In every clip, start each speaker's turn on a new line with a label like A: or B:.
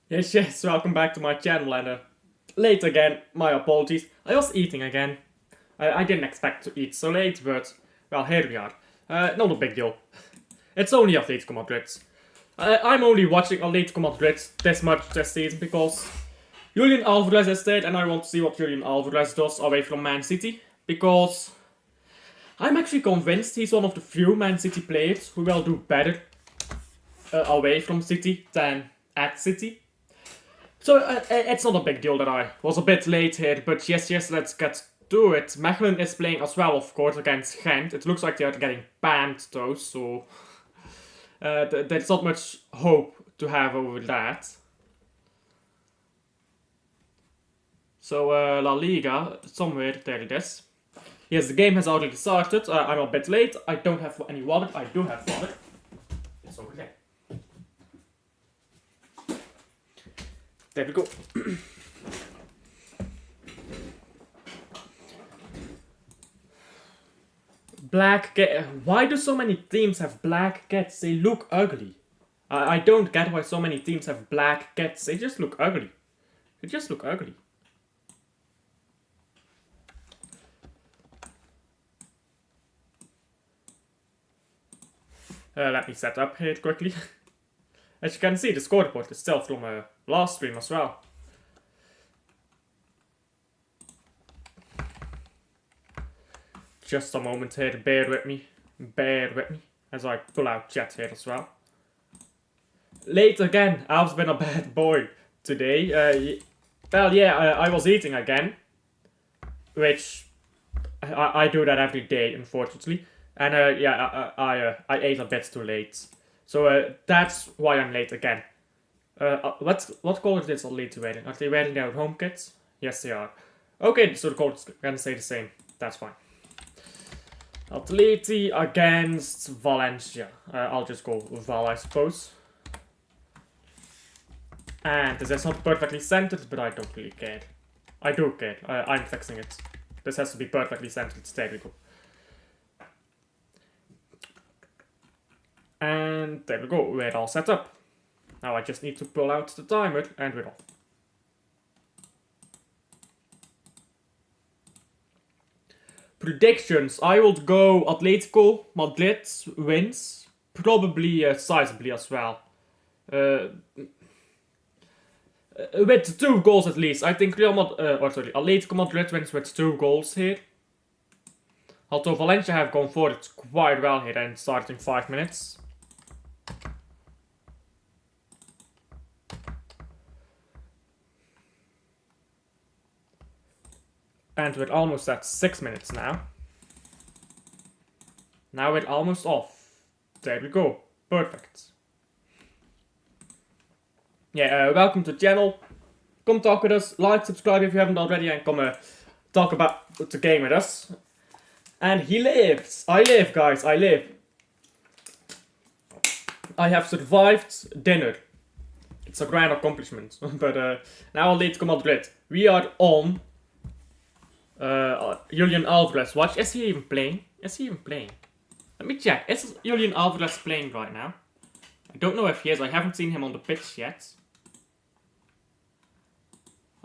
A: Yes, welcome back to my channel and late again, my apologies. I was eating again. I didn't expect to eat so late, but, well, here we are. Not a big deal. It's only Atletico Madrid. I'm only watching Atletico Madrid this much this season because Julian Alvarez is dead and I want to see what Julian Alvarez does away from Man City. Because I'm actually convinced he's one of the few Man City players who will do better away from City than at City. So it's not a big deal that I was a bit late here, but yes, let's get to it. Mechelen is playing as well, of course, against Gent. It looks like they are getting banned though, so there's not much hope to have over that. So La Liga, somewhere, there it is. Yes, the game has already started. I'm a bit late. I don't have any water. I do have water. It's over there. There we go. Black cat. Why do so many teams have black cats? They look ugly. I don't get why so many teams have black cats. They just look ugly. They just look ugly. Let me set up here quickly. As you can see, the scoreboard is still from last stream as well. Just a moment here, bear with me, as I pull out chat here as well. Late again, I've been a bad boy today. I was eating again, which I do that every day, unfortunately. And I ate a bit too late. So that's why I'm late again. What color is Atleti wearing? Are they wearing their home kits? Yes, they are. Okay, so the colors can stay the same. That's fine. Atleti against Valencia. I'll just go Val, I suppose. And this is not perfectly centered, but I don't really care. I do care. I'm fixing it. This has to be perfectly centered. There we go. And there we go, we're all set up. Now I just need to pull out the timer and we're off. Predictions. I would go Atletico Madrid wins. Probably sizably as well. With 2 goals at least. I think Atletico Madrid wins with 2 goals here. Although Valencia have gone forward quite well here and starting 5 minutes. And we're almost at 6 minutes now. Now we're almost off. There we go. Perfect. Yeah, welcome to the channel. Come talk with us. Like, subscribe if you haven't already, and come talk about the game with us. And he lives. I live, guys. I live. I have survived dinner. It's a grand accomplishment. But now Atletico Madrid. We are on Julian Alvarez. Watch. Is he even playing? Let me check. Is Julian Alvarez playing right now? I don't know if he is. I haven't seen him on the pitch yet.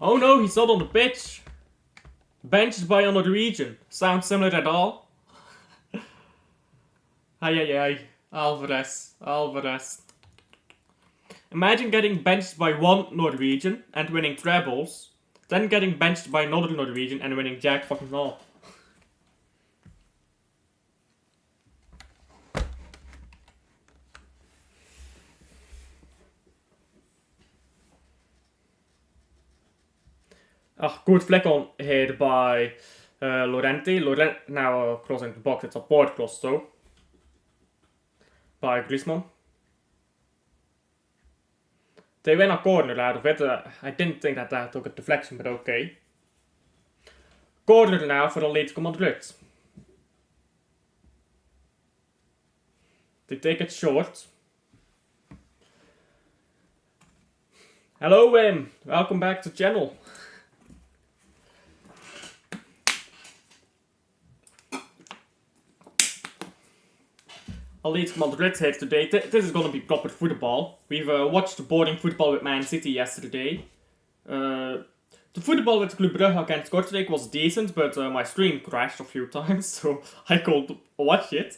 A: Oh no, he's not on the pitch. Benched by another region. Sounds similar at all? Ay. Alvarez. Imagine getting benched by one Norwegian and winning trebles, then getting benched by another Norwegian and winning jack fucking all. Good flick on here by Llorente. Now crossing the box. It's a board cross though. By Griezmann. They win a corner out of it. I didn't think that took a deflection, but okay. Corner now for Atletico Madrid. They take it short. Hello Wim, welcome back to the channel. Atletico Madrid here today. This is gonna be proper football. We've watched boring football with Man City yesterday. The football with Club Brugge against Kortrijk was decent, but my stream crashed a few times, so I couldn't watch it.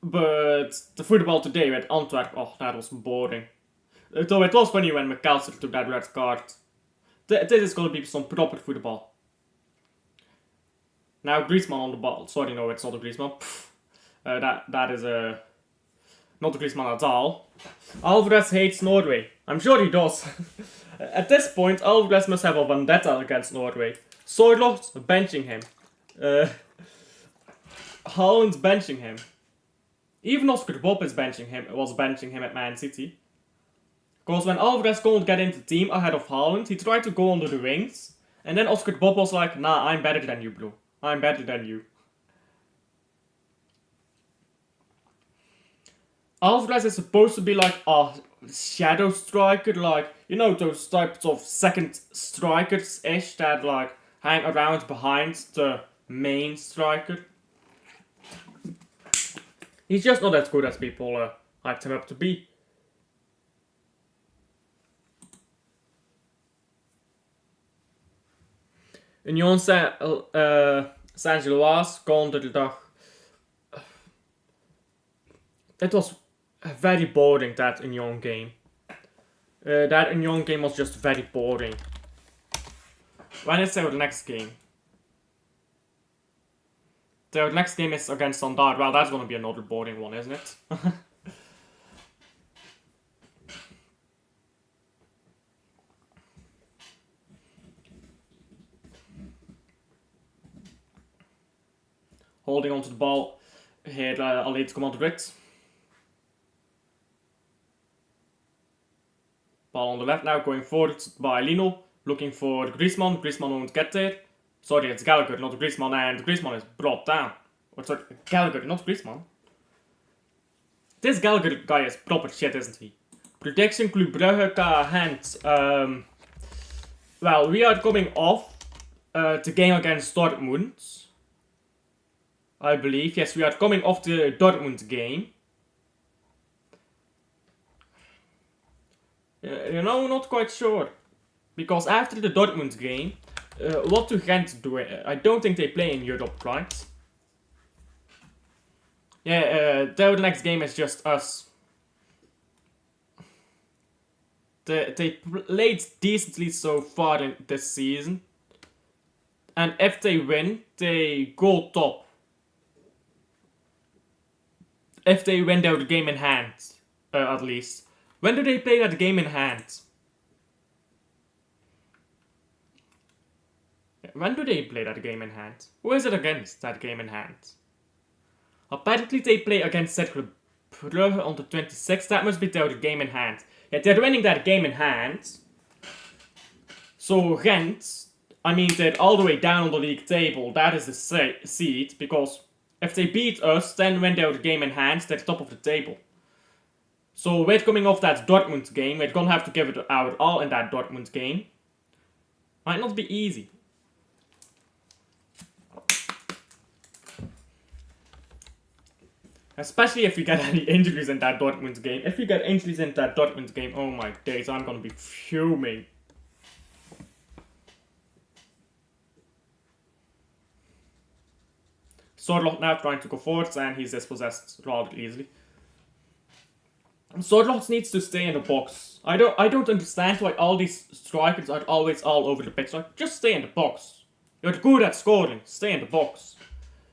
A: But the football today with Antwerp, oh, that was boring. Though it was funny when McAllister took that red card. This is gonna be some proper football. Now Griezmann on the ball. Sorry, no, it's not a Griezmann. That is not a Griezmann at all. Alvarez hates Norway. I'm sure he does. At this point, Alvarez must have a vendetta against Norway. Soilot benching him. Haaland's benching him. Even Oscar Bob was benching him at Man City. Because when Alvarez couldn't get into the team ahead of Haaland, he tried to go under the wings. And then Oscar Bob was like, nah, I'm better than you, bro. I'm better than you. Alvarez is supposed to be like a shadow striker, like, you know, those types of second strikers-ish that like hang around behind the main striker. He's just not as good as people hyped him up to be. Union Saint-Gilloise contre the... It was very boring, that Union game. That Union game was just very boring. When is our next game? The next game is against Standard. Well, that's gonna be another boring one, isn't it? Holding onto the ball here, Atletico Madrid. Ball on the left now, going forward by Lino. Looking for Griezmann. Griezmann won't get there. Sorry, it's Gallagher, not Griezmann, and Griezmann is brought down. Or sorry, Gallagher, not Griezmann. This Gallagher guy is proper shit, isn't he? Prediction Club Brugge hand. Well, we are coming off the game against Dortmund. I believe. Yes, we are coming off the Dortmund game. You know, not quite sure. Because after the Dortmund game, what do Gent do? I don't think they play in Europe, right? Yeah, the next game is just us. They played decently so far in this season. And if they win, they go top. If they win their game in hand, at least. When do they play that game in hand? When do they play that game in hand? Who is it against, that game in hand? Apparently they play against Cercle Brugge on the 26th. That must be their game in hand. Yeah, they're winning that game in hand. So Gent, I mean, they're all the way down on the league table. That is the seed, because if they beat us, then win their game in hand, they're top of the table. So we're coming off that Dortmund game. We're gonna have to give it our all in that Dortmund game. Might not be easy. Especially if we get any injuries in that Dortmund game. If we get injuries in that Dortmund game, oh my days, I'm gonna be fuming. Sorloth now trying to go forwards, and he's dispossessed rather easily. Sorloth needs to stay in the box. I don't understand why all these strikers are always all over the pitch. Like, just stay in the box. You're good at scoring. Stay in the box.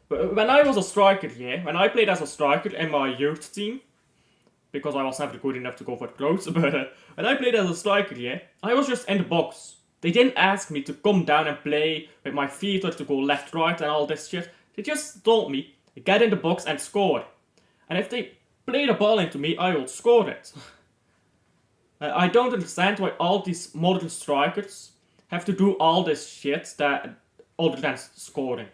A: But when I was a striker, yeah, when I played as a striker in my youth team, because I was never good enough to go for pros, but when I played as a striker, yeah, I was just in the box. They didn't ask me to come down and play with my feet or to go left, right and all this shit. They just told me, get in the box and score. And if they play the ball into me, I will score it. I don't understand why all these modern strikers have to do all this shit that other than scoring.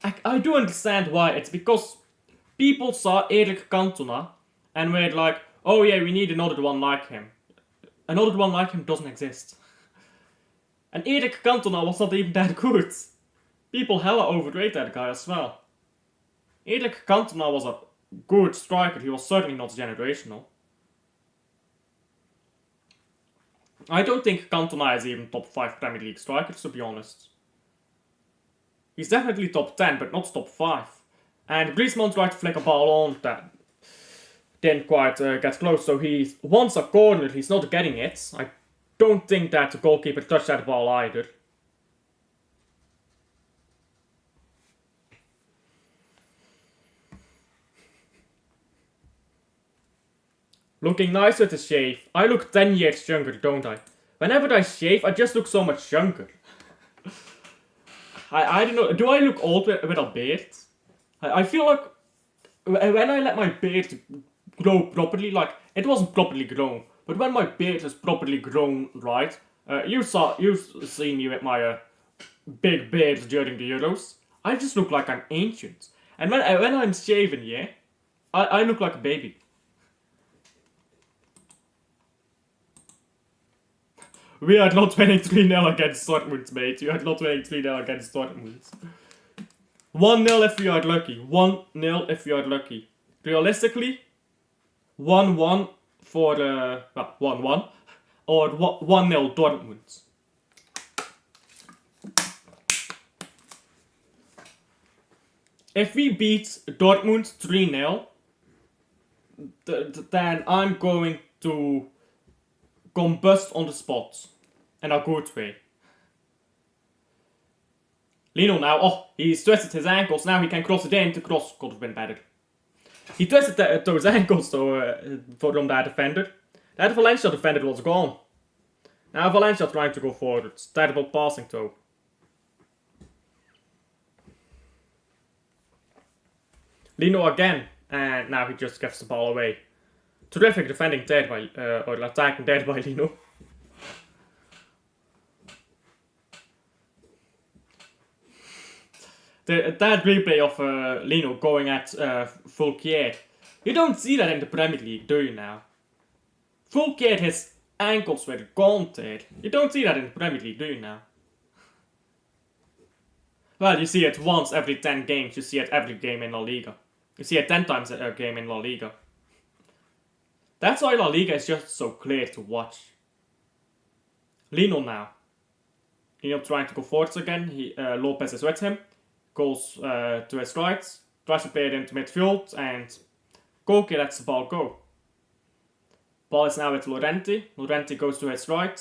A: I do understand why. It's because people saw Erik Cantona and were like, oh yeah, we need another one like him. Another one like him doesn't exist. And Erik Cantona was not even that good. People hella overrate that guy as well. Erik Cantona was a good striker. He was certainly not generational. I don't think Cantona is even top 5 Premier League strikers, to be honest. He's definitely top 10, but not top 5. And Griezmann tried to flick a ball on that didn't quite get close, so he wants a corner, he's not getting it. I don't think that the goalkeeper touched that ball either. Looking nice with the shave. I look 10 years younger, don't I? Whenever I shave, I just look so much younger. I don't know, do I look old with a beard? I feel like when I let my beard grow properly, like, it wasn't properly grown, but when my beard is properly grown right, you've seen me with my big beard during the Euros, I just look like an ancient. And when I'm shaven, yeah, I look like a baby. We are not winning 3-0 against Dortmund, mate. We are not winning 3-0 against Dortmund. 1-0 if we are lucky. 1-0 if we are lucky. Realistically, 1-1 for 1-1 or 1-0 Dortmund. If we beat Dortmund 3-0, then I'm going to combust on the spot. In a good way. Lino now, oh, he's twisted his ankles, now he can cross it in. The cross could have been better. He twisted those ankles though, from that defender. That Valencia defender was gone. Now Valencia trying to go forward. Terrible passing though. Lino again, and now he just gives the ball away. Terrific defending there by, or attacking there by Lino. That replay of Lino going at Fulquier. You don't see that in the Premier League, do you now? Fulquier, his ankles were gone there. You don't see that in the Premier League, do you now? Well, you see it once every 10 games. You see it every game in La Liga. You see it 10 times a game in La Liga. That's why La Liga is just so clear to watch. Lino now. Lino trying to go forwards again. Lopez is with him. Goes to his right, tries to play it into midfield, and Koke lets the ball go. Ball is now with Llorente. Llorente goes to his right.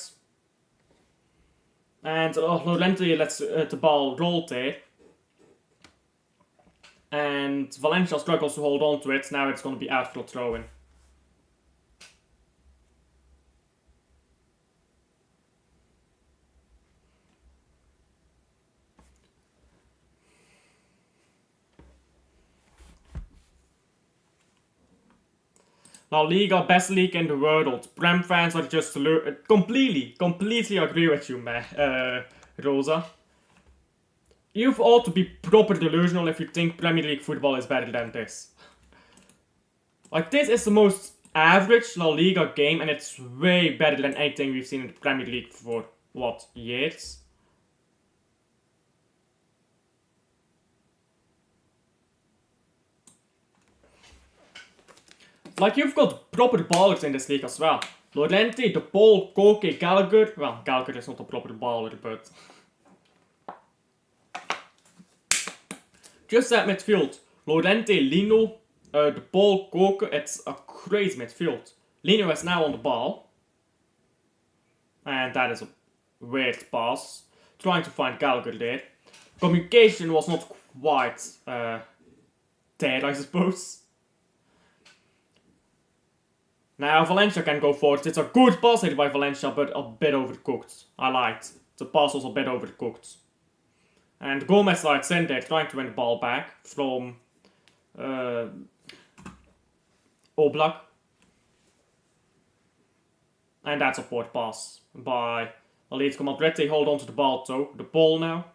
A: And Llorente lets the ball roll there. And Valencia struggles to hold on to it. Now it's going to be out for a throw-in. La Liga, best league in the world. Prem fans are just completely agree with you, man, Rosa. You ought to be proper delusional if you think Premier League football is better than this. Like, this is the most average La Liga game, and it's way better than anything we've seen in the Premier League for, what, years? Like, you've got proper ballers in this league as well. Llorente, De Paul, Koke, Gallagher. Well, Gallagher is not a proper baller, but... Just that midfield. Llorente, Lino, De Paul, Koke. It's a crazy midfield. Lino is now on the ball. And that is a weird pass. Trying to find Gallagher there. Communication was not quite there, I suppose. Now Valencia can go forward. It's a good pass hit by Valencia, but a bit overcooked. I liked. The pass was a bit overcooked. And Gomez lights in there, trying to win the ball back from Oblak. And that's a poor pass by Atletico Madrid. They hold on to the ball though. The ball now.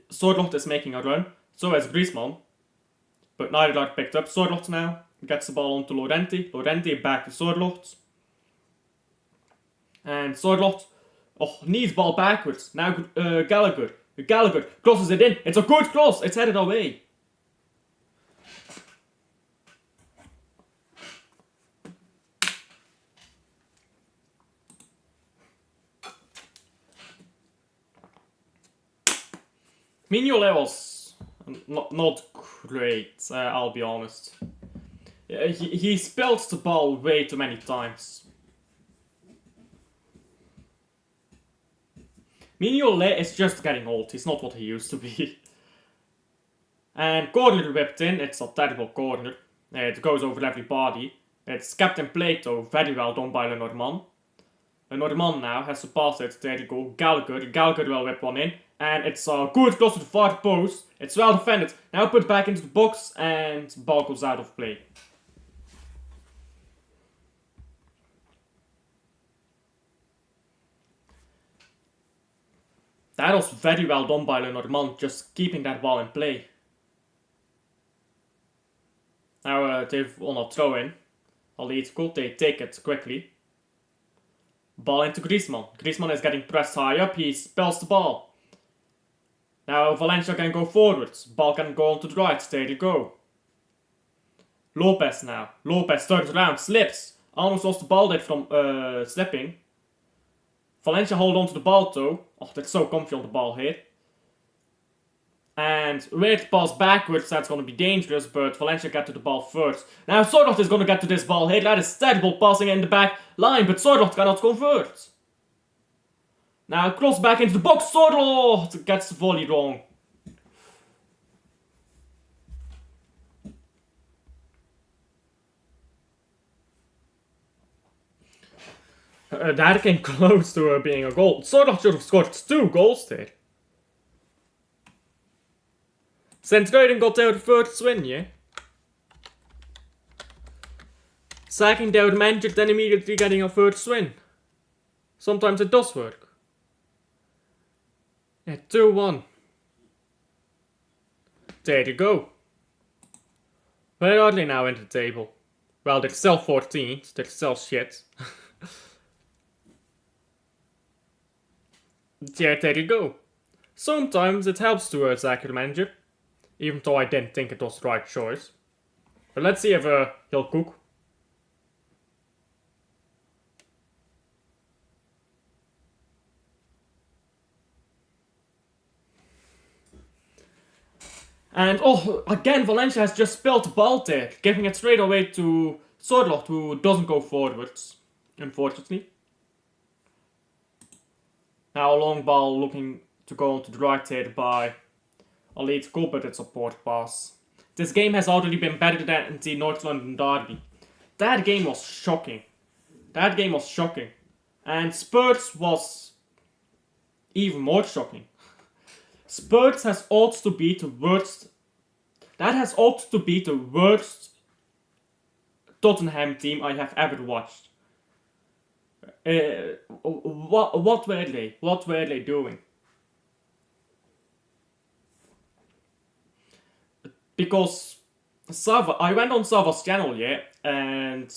A: Sorloth is making a run. So is Griezmann. But neither are picked up. Sorloth now gets the ball onto Llorente. Llorente back to Sorloth. And Sorloth needs ball backwards. Now Gallagher. Gallagher crosses it in. It's a good cross. It's headed away. Mignolet was not great, I'll be honest. He spilled the ball way too many times. Mignolet is just getting old, he's not what he used to be. And corner whipped in, it's a terrible corner. It goes over everybody. It's Captain Plato, very well done by Lenormand. Lenormand now has to pass it, there you go, Gallagher will whip one in. And it's a good cross to the far post, it's well defended. Now put back into the box and ball goes out of play. That was very well done by Lenormand, just keeping that ball in play. Now they've won a throw in. Atletico, they take it quickly. Ball into Griezmann. Griezmann is getting pressed high up, he spills the ball. Now Valencia can go forwards. Ball can go on to the right, there you go. Lopez now. Lopez turns around, slips. Almost lost the ball there from slipping. Valencia hold on to the ball though. Oh, that's so comfy on the ball here. And weird pass backwards, that's going to be dangerous, but Valencia get to the ball first. Now Sorloth is going to get to this ball here, that is terrible passing in the back line, but Sorloth cannot convert. Now cross back into the box, Sorloth gets the volley wrong. That came close to being a goal. Sorloth should have scored 2 goals there. Centrering got their first win, yeah? Sacking their manager, then immediately getting a first win. Sometimes it does work. Yeah, 2-1. There you go. Where are they now in the table? Well, they're still 14th, they're still shit. Yeah, there you go. Sometimes it helps to sack your manager. Even though I didn't think it was the right choice. But let's see if he'll cook. And oh, again Valencia has just spilled the ball there, giving it straight away to Sorloth, who doesn't go forwards, unfortunately. Now a long ball looking to go on to the right here by Atletico, but it's a poor pass. This game has already been better than the North London derby. That game was shocking. That game was shocking. And Spurs was even more shocking. Spurs has ought to be the worst. That has ought to be the worst Tottenham team I have ever watched. What were they? What were they doing? Because I went on Sava's channel, yeah, and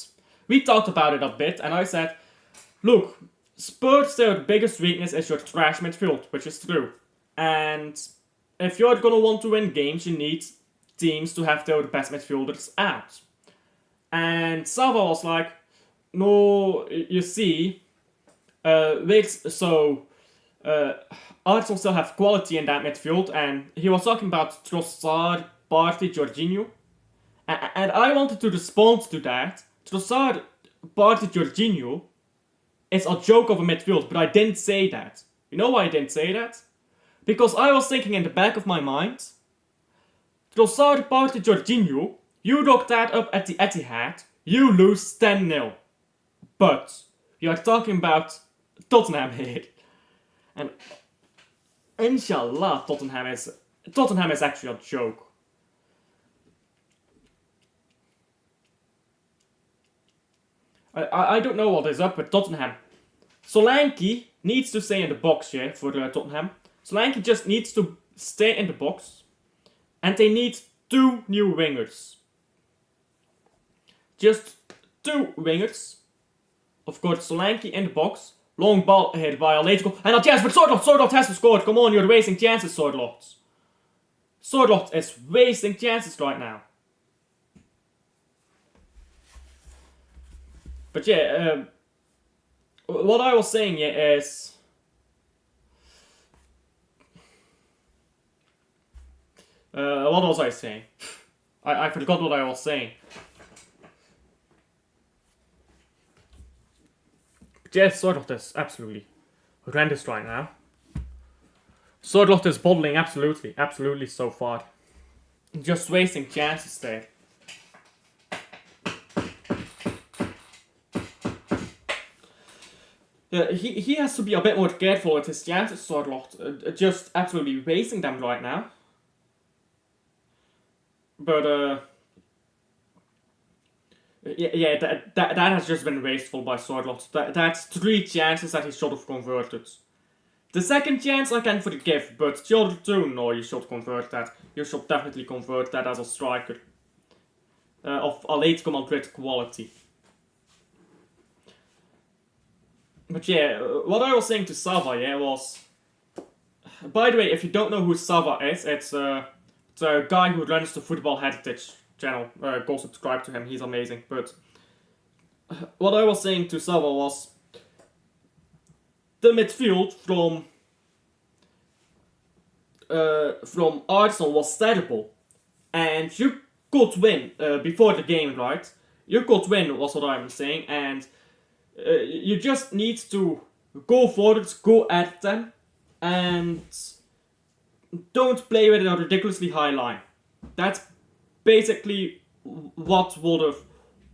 A: we talked about it a bit, and I said, look, Spurs, their biggest weakness is your trash midfield, which is true. And if you're gonna want to win games, you need teams to have their best midfielders out. And Sava was like, no, you see, Arsenal still have quality in that midfield, and he was talking about Trossard, Partey, Jorginho. And I wanted to respond to that. Trossard, Partey, Jorginho is a joke of a midfield, but I didn't say that. You know why I didn't say that? Because I was thinking in the back of my mind, Trossard, Partey, Jorginho, you look that up at the Etihad, you lose 10-0. But you are talking about Tottenham here. And inshallah, Tottenham is actually a joke. I don't know what is up with Tottenham. Solanke needs to stay in the box, yeah, for Tottenham. Solanke just needs to stay in the box. And they need 2 new wingers. Just 2 wingers. Of course, Solanke in the box. Long ball ahead by Atletico. And a chance for Sorloth. Sorloth has to score. Come on, you're wasting chances, Sorloth. Sorloth is wasting chances right now. But yeah, what I was saying is... What was I saying? I forgot what I was saying. Yes, Sorloth is absolutely horrendous right now. Sorloth is bottling absolutely so far. Just wasting chances there. He has to be a bit more careful with his chances, Sorloth. Just absolutely wasting them right now. But yeah, that has just been wasteful by Sorloth. That's 3 chances that he should have converted. The second chance I can forgive, but the other 2, no, you should convert that. You should definitely convert that as a striker. Of Atletico Madrid quality. But yeah, what I was saying to Sava, yeah, was... By the way, if you don't know who Sava is, it's a guy who runs the Football Heritage channel. Go subscribe to him, he's amazing. But what I was saying to Sava was... The midfield from Arsenal was terrible. And you could win before the game, right? You could win, was what I'm saying, and you just need to go forward, go at them, and don't play with a ridiculously high line. That's basically what would have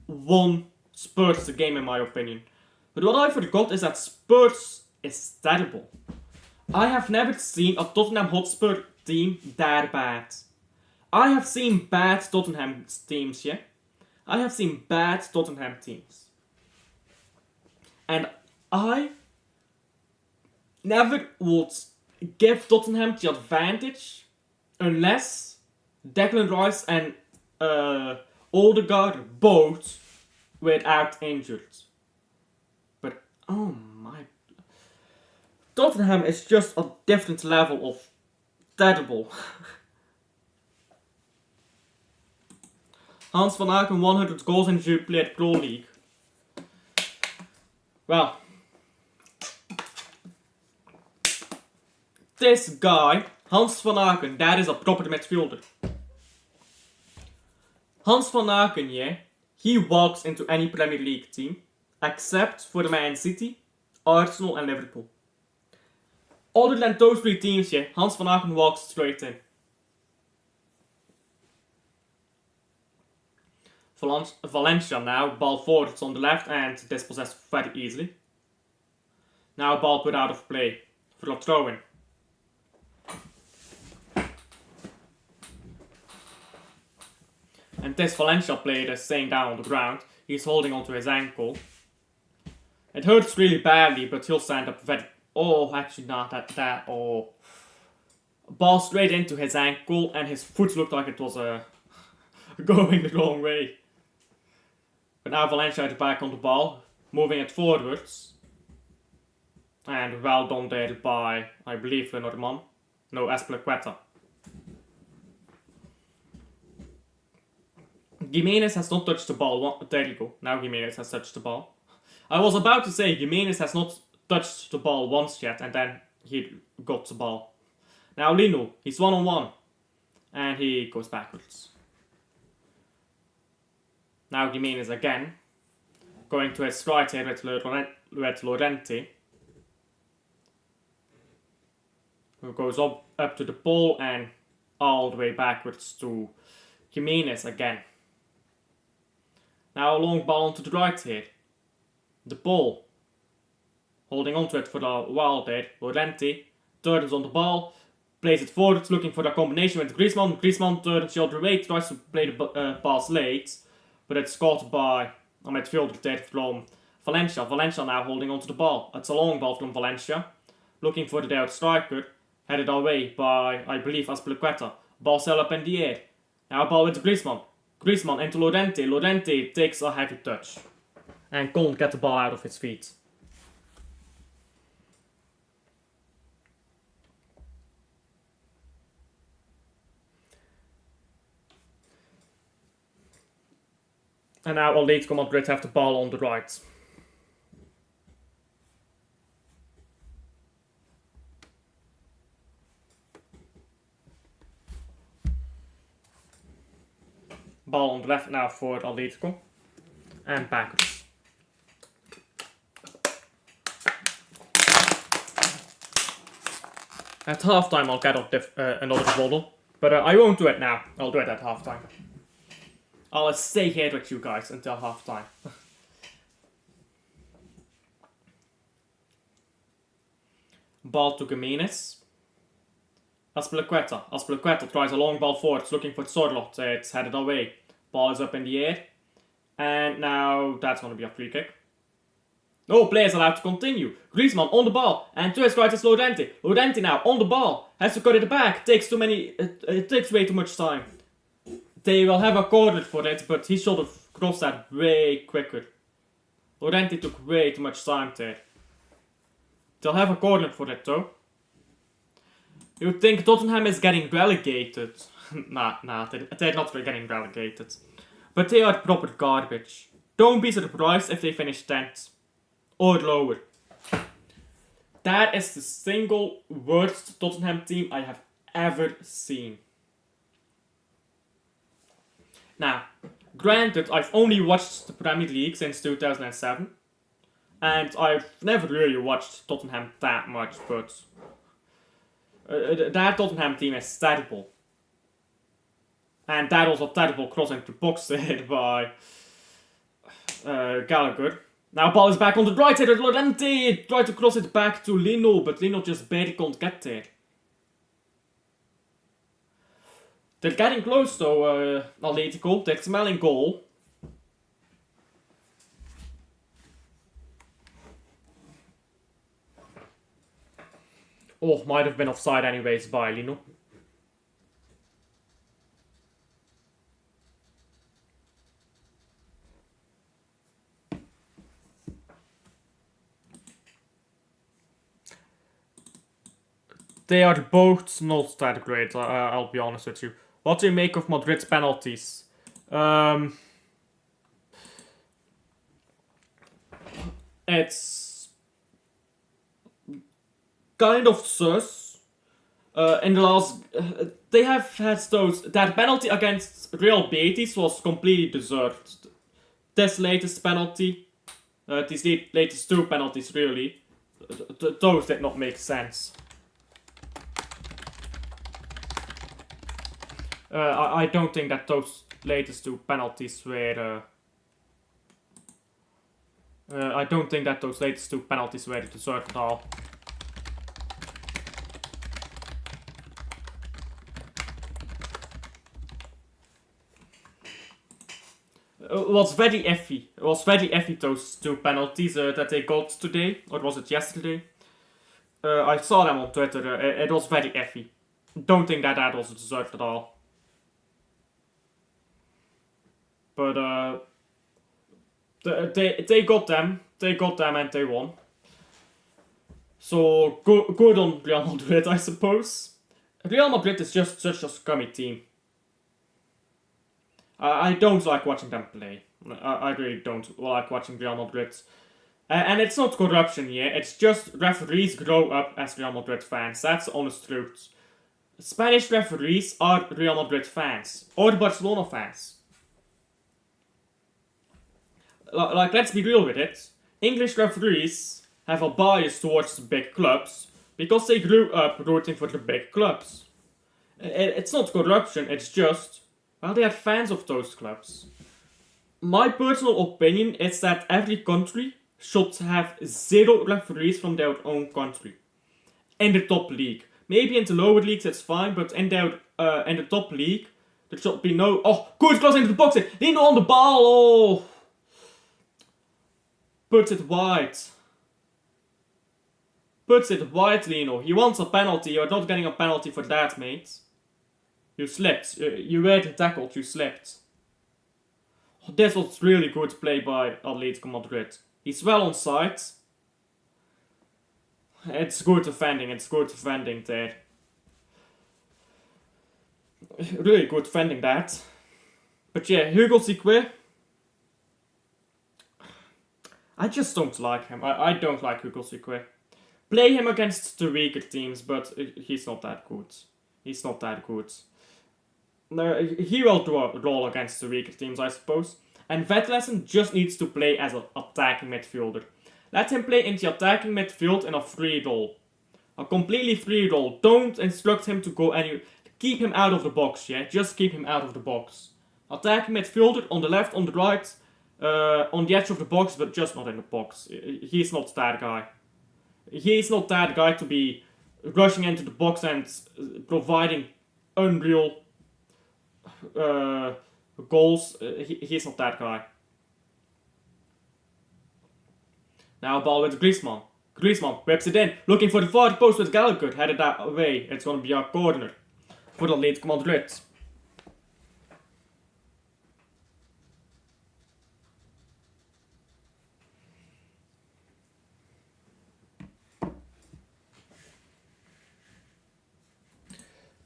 A: won Spurs the game, in my opinion. But what I forgot is that Spurs is terrible. I have never seen a Tottenham Hotspur team that bad. I have seen bad Tottenham teams, yeah? I have seen bad Tottenham teams. And I never would give Tottenham the advantage unless Declan Rice and Odegaard both were out injured. But oh my... Tottenham is just a different level of terrible. Hans van Aken 100 goals in the Jupiler Pro League. Well, this guy, Hans van Aken, that is a proper midfielder. Hans van Aken, yeah, he walks into any Premier League team, except for Man City, Arsenal and Liverpool. Other than those 3 teams, yeah, Hans van Aken walks straight in. Valencia now, ball forwards on the left and dispossessed very easily. Now ball put out of play for a throw-in. And this Valencia player is staying down on the ground. He's holding onto his ankle. It hurts really badly, but he'll stand up very... Oh, actually not that. Oh. Ball straight into his ankle and his foot looked like it was going the wrong way. But now Valencia is back on the ball, moving it forwards. And well done there by, I believe, Lenormand. No, Aspilicueta. Gimenez has not touched the ball. There you go. Now Gimenez has touched the ball. I was about to say Gimenez has not touched the ball once yet, and then he got the ball. Now Lino, he's 1-on-1. And he goes backwards. Now Gimenez again, going to his right here with Llorente, who goes up to the ball and all the way backwards to Gimenez again. Now a long ball onto the right here. The ball, holding onto it for a while there, Llorente turns on the ball, plays it forwards, looking for a combination with Griezmann. Griezmann turns the other way, tries to play the pass late. But it's caught by a midfielder there from Valencia. Valencia now holding onto the ball. It's a long ball from Valencia. Looking for the striker. Headed away by, I believe, Aspilicueta. Ball still up in the air. Now a ball with Griezmann. Griezmann into Llorente. Llorente takes a heavy touch. And can't get the ball out of his feet. And now Atletico Madrid have the ball on the right. Ball on the left now for Atletico. And backwards. At halftime I'll get another bottle. But I won't do it now. I'll do it at halftime. I'll stay here with you guys until halftime. Ball to Gimenez. Azpilicueta tries a long ball forward, looking for Sorlot. It's headed away. Ball is up in the air. And now that's going to be a free kick. No, play is allowed to continue. Griezmann on the ball. And to his right is Llorente. Llorente now on the ball. Has to cut it back. It takes way too much time. They will have a corner for it, but he should have crossed that way quicker. Llorente took way too much time there. They'll have a corner for it though. You would think Tottenham is getting relegated. Nah, they're not getting relegated. But they are proper garbage. Don't be surprised if they finish 10th. Or lower. That is the single worst Tottenham team I have ever seen. Now, granted, I've only watched the Premier League since 2007. And I've never really watched Tottenham that much, but that Tottenham team is terrible. And that was a terrible cross into the box there by Gallagher. Now ball is back on the right side. Llorente tried to cross it back to Lino, but Lino just barely can't get there. They're getting close though, Atletico. They're smelling goal. Oh, might have been offside anyways by Lino. They are both not that great, I'll be honest with you. What do you make of Madrid's penalties? It's kind of sus. In the last... they have had those... That penalty against Real Betis was completely deserved. This latest penalty... these latest two penalties, really. Those did not make sense. I don't think that those latest two penalties were... I don't think that those latest two penalties were deserved at all. It was very iffy. It was very iffy, those two penalties that they got today. Or was it yesterday? I saw them on Twitter. It was very iffy. Don't think that was deserved at all. But they got them. They got them and they won. So good on Real Madrid, I suppose. Real Madrid is just such a scummy team. I don't like watching them play. I really don't like watching Real Madrid. And it's not corruption here. It's just referees grow up as Real Madrid fans. That's the honest truth. Spanish referees are Real Madrid fans. Or Barcelona fans. Like, let's be real with it. English referees have a bias towards the big clubs because they grew up rooting for the big clubs. It's not corruption, it's just, well, they are fans of those clubs. My personal opinion is that every country should have 0 referees from their own country. In the top league. Maybe in the lower leagues it's fine, but in the top league, there should be no... Oh, good cross into the box! Lino on the ball! Oh! Puts it wide. Puts it wide, Lino. He wants a penalty. You're not getting a penalty for that, mate. You slipped. You were tackled. You slipped. Oh, this was really good play by Atletico Madrid. He's well on side. It's good defending. It's good defending there. Really good defending that. But yeah, Hugo Sique. I just don't like him. I don't like Hugo Sique. Play him against the weaker teams, but he's not that good. He's not that good. he will roll against the weaker teams, I suppose. And Vetlesen just needs to play as an attacking midfielder. Let him play in the attacking midfield in a free role. A completely free role. Don't instruct him to go anywhere. Keep him out of the box, yeah? Just keep him out of the box. Attacking midfielder on the left, on the right, on the edge of the box, but just not in the box. He's not that guy. He's not that guy to be rushing into the box and providing unreal goals. He's not that guy. Now a ball with Griezmann. Griezmann whips it in, looking for the far post with Gallagher. Headed that way. It's going to be a corner for the Atletico Madrid.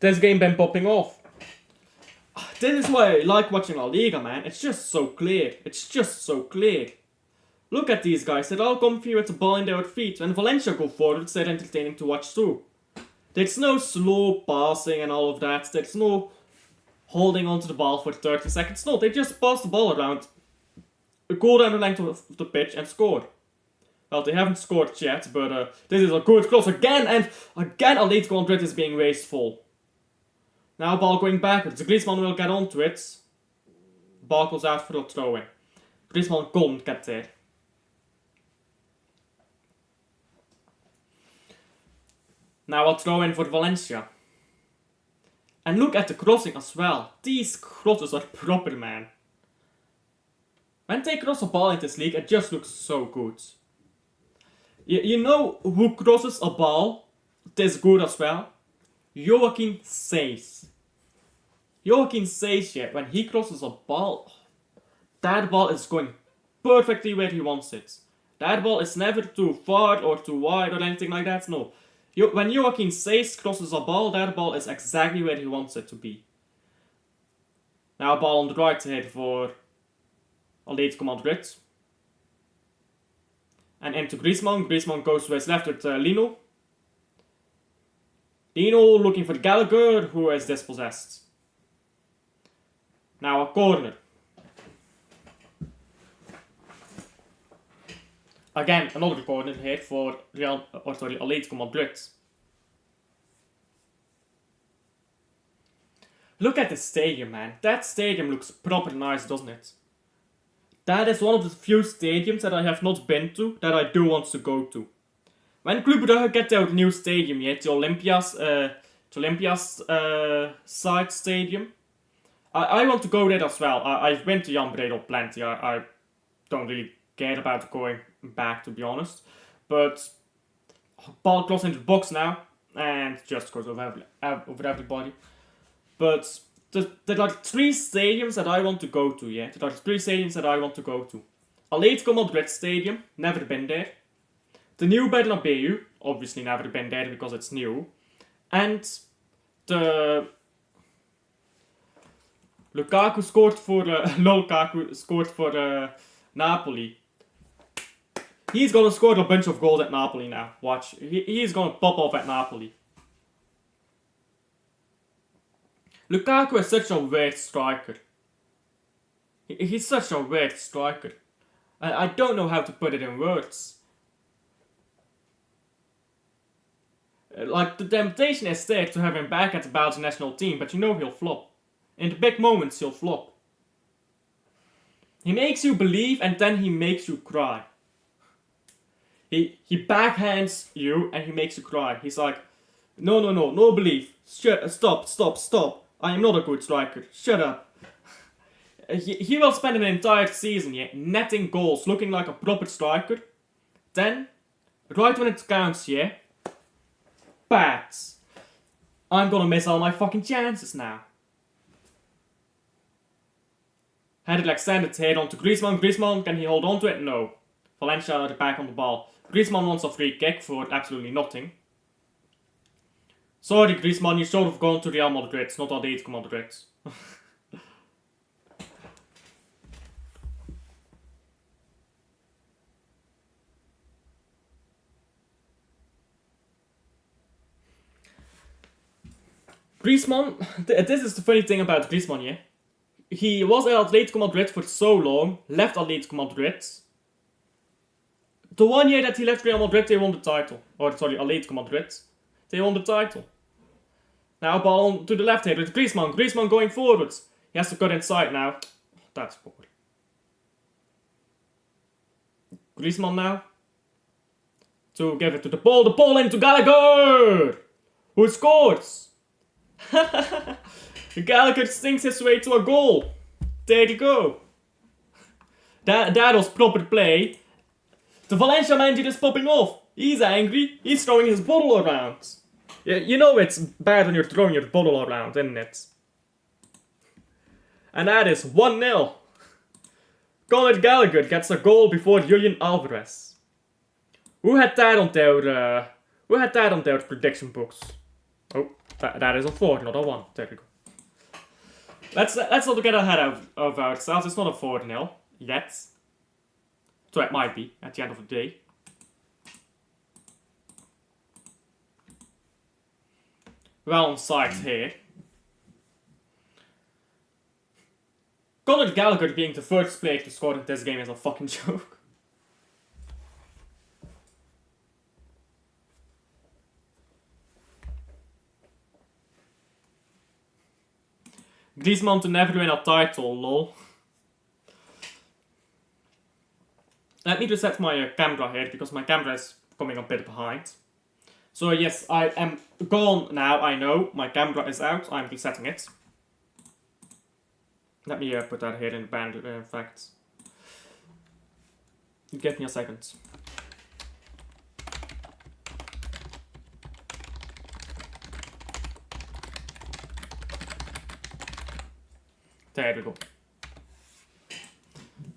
A: This game been popping off. This is why I like watching La Liga, man. It's just so clear. It's just so clear. Look at these guys. They're all comfy with the ball in their feet. When Valencia go forward, they're entertaining to watch too. There's no slow passing and all of that. There's no holding onto the ball for 30 seconds. No, they just pass the ball around, go down the length of the pitch and score. Well, they haven't scored yet, but this is a good cross again, and again Atletico Madrid is being wasteful. Now ball going backwards. Griezmann will get onto it. Ball goes out for the throw-in. Griezmann can't get there. Now a throw-in for Valencia. And look at the crossing as well. These crosses are proper, man. When they cross a ball in this league, it just looks so good. You know who crosses a ball this good as well? Joaquin Seis. Joaquin Seis, yeah, when he crosses a ball, that ball is going perfectly where he wants it. That ball is never too far or too wide or anything like that, no. When Joaquin Seis crosses a ball, that ball is exactly where he wants it to be. Now a ball on the right side for Atletico Madrid. And into Griezmann. Griezmann goes to his left with Lino. Lino looking for Gallagher, who is dispossessed. Now a corner. Again, another corner here for Atletico Madrid. Look at the stadium, man. That stadium looks proper nice, doesn't it? That is one of the few stadiums that I have not been to that I do want to go to. When Club Brugge get their new stadium yet, the Olympia's side stadium, I want to go there as well. I've been to Jan Breidel plenty. I don't really care about going back, to be honest. But ball cross into the box now, and just goes over everybody. But there are 3 stadiums that I want to go to, yeah? There are 3 stadiums that I want to go to. Atletico Madrid Stadium, never been there. The new Bernabeu, obviously never been there because it's new. And the Lukaku scored for Napoli. He's gonna score a bunch of goals at Napoli now. Watch. He's gonna pop off at Napoli. Lukaku is such a weird striker. He's such a weird striker. I don't know how to put it in words. Like, the temptation is there to have him back at the Belgian national team, but you know he'll flop. In the big moments, he'll flop. He makes you believe and then he makes you cry. He backhands you and he makes you cry. He's like, no belief. Stop. I am not a good striker. Shut up. He will spend an entire season netting goals, looking like a proper striker. Then, right when it counts, bats. I'm gonna miss all my fucking chances now. Headed extended head onto Griezmann. Griezmann, can he hold on to it? No. Valencia are back on the ball. Griezmann wants a free kick for absolutely nothing. Sorry, Griezmann, you should have gone to Real Madrid, not Atletico Madrid. Griezmann, this is the funny thing about Griezmann, yeah? He was at Atletico Madrid for so long, left Atletico Madrid. The 1 year that he left Real Madrid, they won the title. Or, sorry, Atletico Madrid. They won the title. Now ball on to the left here with Griezmann. Griezmann going forwards. He has to cut inside now. That's poor. Griezmann now. To give it to the ball into Gallagher! Who scores? Gallagher stinks his way to a goal. There you go. That was proper play. The Valencia manager is popping off. He's angry. He's throwing his bottle around. Yeah, you know it's bad when you're throwing your bottle around, isn't it? And that is 1-0. Conor Gallagher gets a goal before Julian Alvarez. Who had that on their prediction books? Oh, that is a 4, not a 1. There we go. Let's not get ahead of ourselves. It's not a 4-0 yet. So it might be at the end of the day. Well on side here. Conor Gallagher being the first player to score in this game is a fucking joke. Griezmann to never win a title, lol. Let me reset my camera here because my camera is coming a bit behind. So yes, I am gone now, I know. My camera is out, I'm resetting it. Let me put that here in the band, in fact. Give me a second. There we go.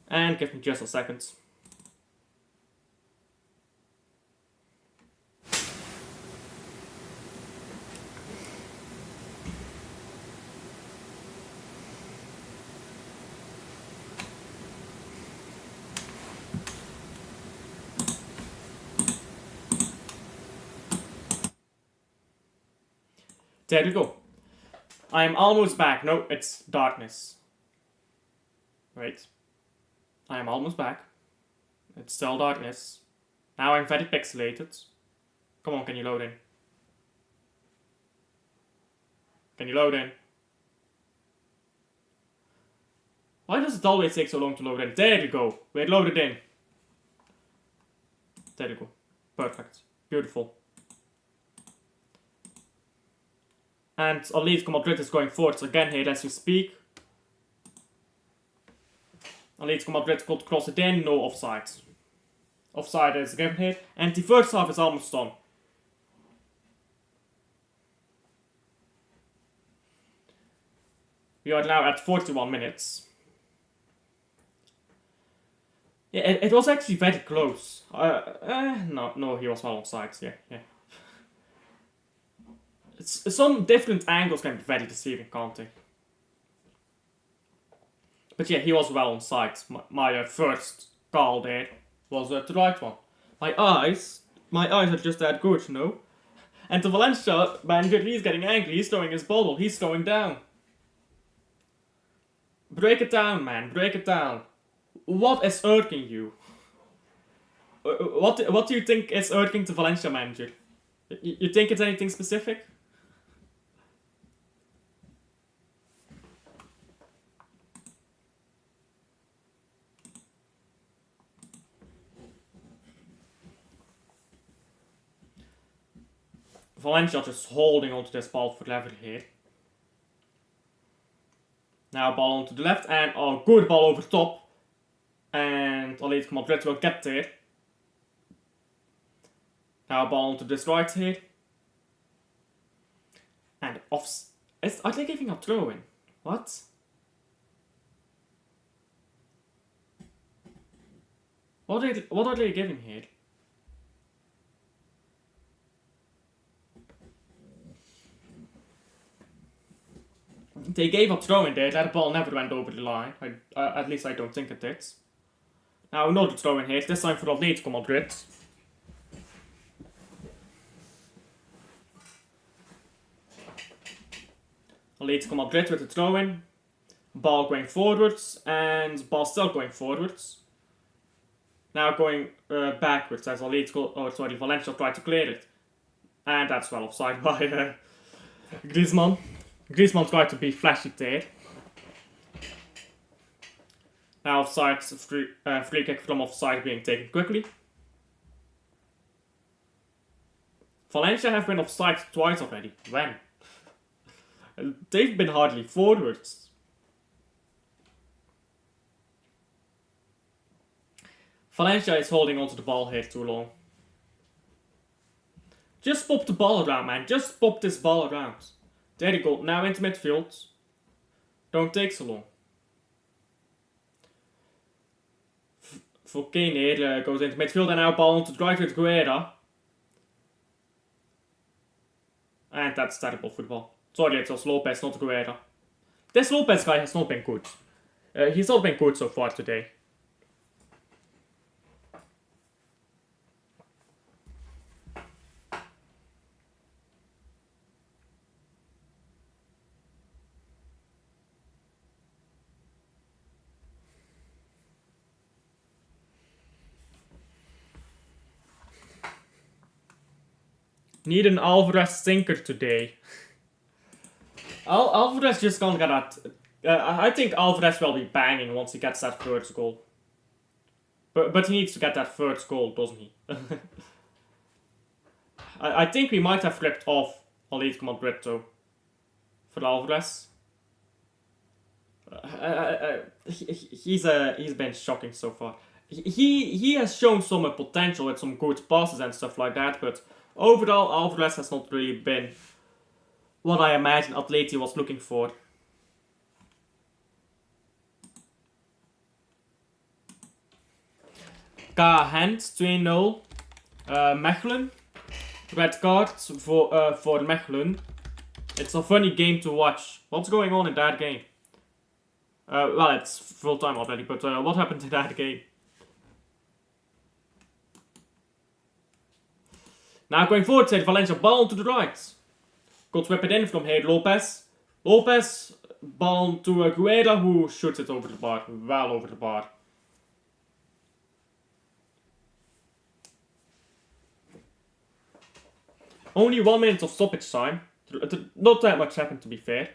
A: And give me just a second. There we go. I am almost back. No, it's darkness. Wait. I am almost back. It's still darkness. Now I'm very pixelated. Come on, can you load in? Can you load in? Why does it always take so long to load in? There you go. We're loaded in. There you go. Perfect. Beautiful. And Atletico Madrid is going forwards again here as we speak. Atletico Madrid could cross it in, no offside. Offside is given here. And the first half is almost done. We are now at 41 minutes. Yeah, it was actually very close. No, he was well offside, yeah. Some different angles can be very deceiving, can't they? But yeah, he was well on side. My first call there was the right one. My eyes are just that good, you know? And the Valencia manager, he's getting angry, he's throwing his bottle, he's throwing down. Break it down, man, break it down. What is irking you? What do you think is irking the Valencia manager? You think it's anything specific? Valencia just holding onto this ball forever here. Now ball onto the left and a good ball over top. And Atletico Madrid will get there. Now ball onto this right here. And are they giving a throw in? What? What are they giving here? They gave a throw in there, that ball never went over the line. At least I don't think it did. Now another throw in here, this time for Atletico Madrid. Atletico Madrid with the throw-in. Ball going forwards, and ball still going forwards. Now going backwards as Valencia tried to clear it. And that's well offside by Griezmann. Griezmann tried to be flashy there. Now offside, free kick from offside being taken quickly. Valencia have been offside twice already. When? They've been hardly forwards. Valencia is holding onto the ball here too long. Just pop the ball around, man. Just pop this ball around. There you go. Now into midfield. Don't take so long. For Kane here goes into midfield and now ball onto the right with Guerra. And that's terrible football. Sorry, it was Lopez, not Guerra. This Lopez guy has not been good. He's not been good so far today. Need an Alvarez sinker today. Alvarez just gonna get that. I think Alvarez will be banging once he gets that first goal. But he needs to get that first goal, doesn't he? I think we might have flipped off Atletico Madrid though. For Alvarez. He's been shocking so far. He has shown some potential with some good passes and stuff like that, but overall, Alvarez has not really been what I imagine Atleti was looking for. Hand 2-0. Mechelen. Red card for Mechelen. It's a funny game to watch. What's going on in that game? Well, it's full time already, but what happened in that game? Now going forward, said Valencia, ball to the right. Could whip it in from here, Lopez. Lopez, ball to Guerra, who shoots it over the bar. Well over the bar. Only 1 minute of stoppage time. Not that much happened, to be fair.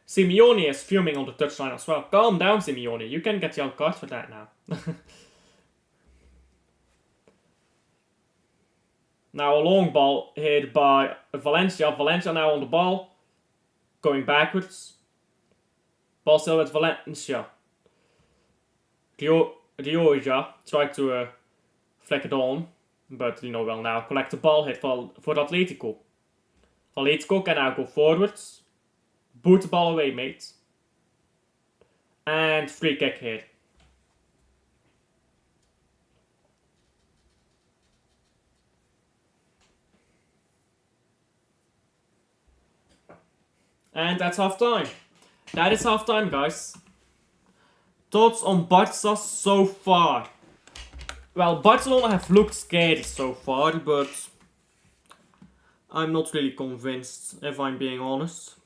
A: Simeone is fuming on the touchline as well. Calm down, Simeone. You can get your card for that now. Now a long ball hit by Valencia. Valencia now on the ball. Going backwards. Ball still with Valencia. Rioja tried to flick it on. But you know well now. Collect the ball hit for Atletico. Atletico can now go forwards. Boot the ball away, mate. And free kick here. And that's half time. That is half time, guys. Thoughts on Barca so far? Well, Barcelona have looked scary so far, but I'm not really convinced, if I'm being honest.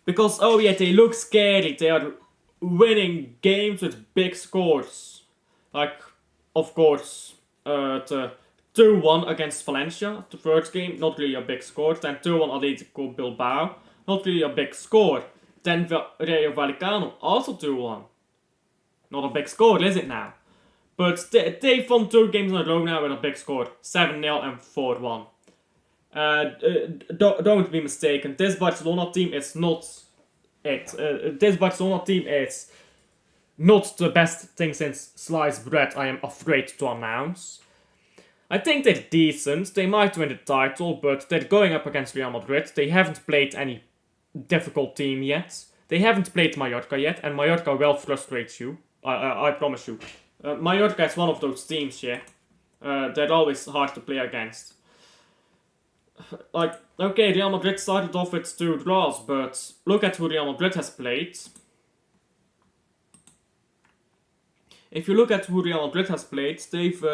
A: Because, oh yeah, they look scary. They are winning games with big scores. Like, of course, the 2-1 against Valencia, the first game, not really a big score. Then 2-1 Atletico Bilbao, not really a big score. Then Rayo Vallecano, also 2-1. Not a big score, is it now? But they've won 2 games in a row now with a big score. 7-0 and 4-1. Don't be mistaken, this Barcelona team is not it. This Barcelona team is not the best thing since sliced bread, I am afraid to announce. I think they're decent, they might win the title, but they're going up against Real Madrid. They haven't played any difficult team yet. They haven't played Mallorca yet, and Mallorca will frustrate you. I promise you. Mallorca is one of those teams, yeah. They're always hard to play against. Like, okay, Real Madrid started off with 2 draws, but look at who Real Madrid has played. if you look at who Real Madrid has played, they've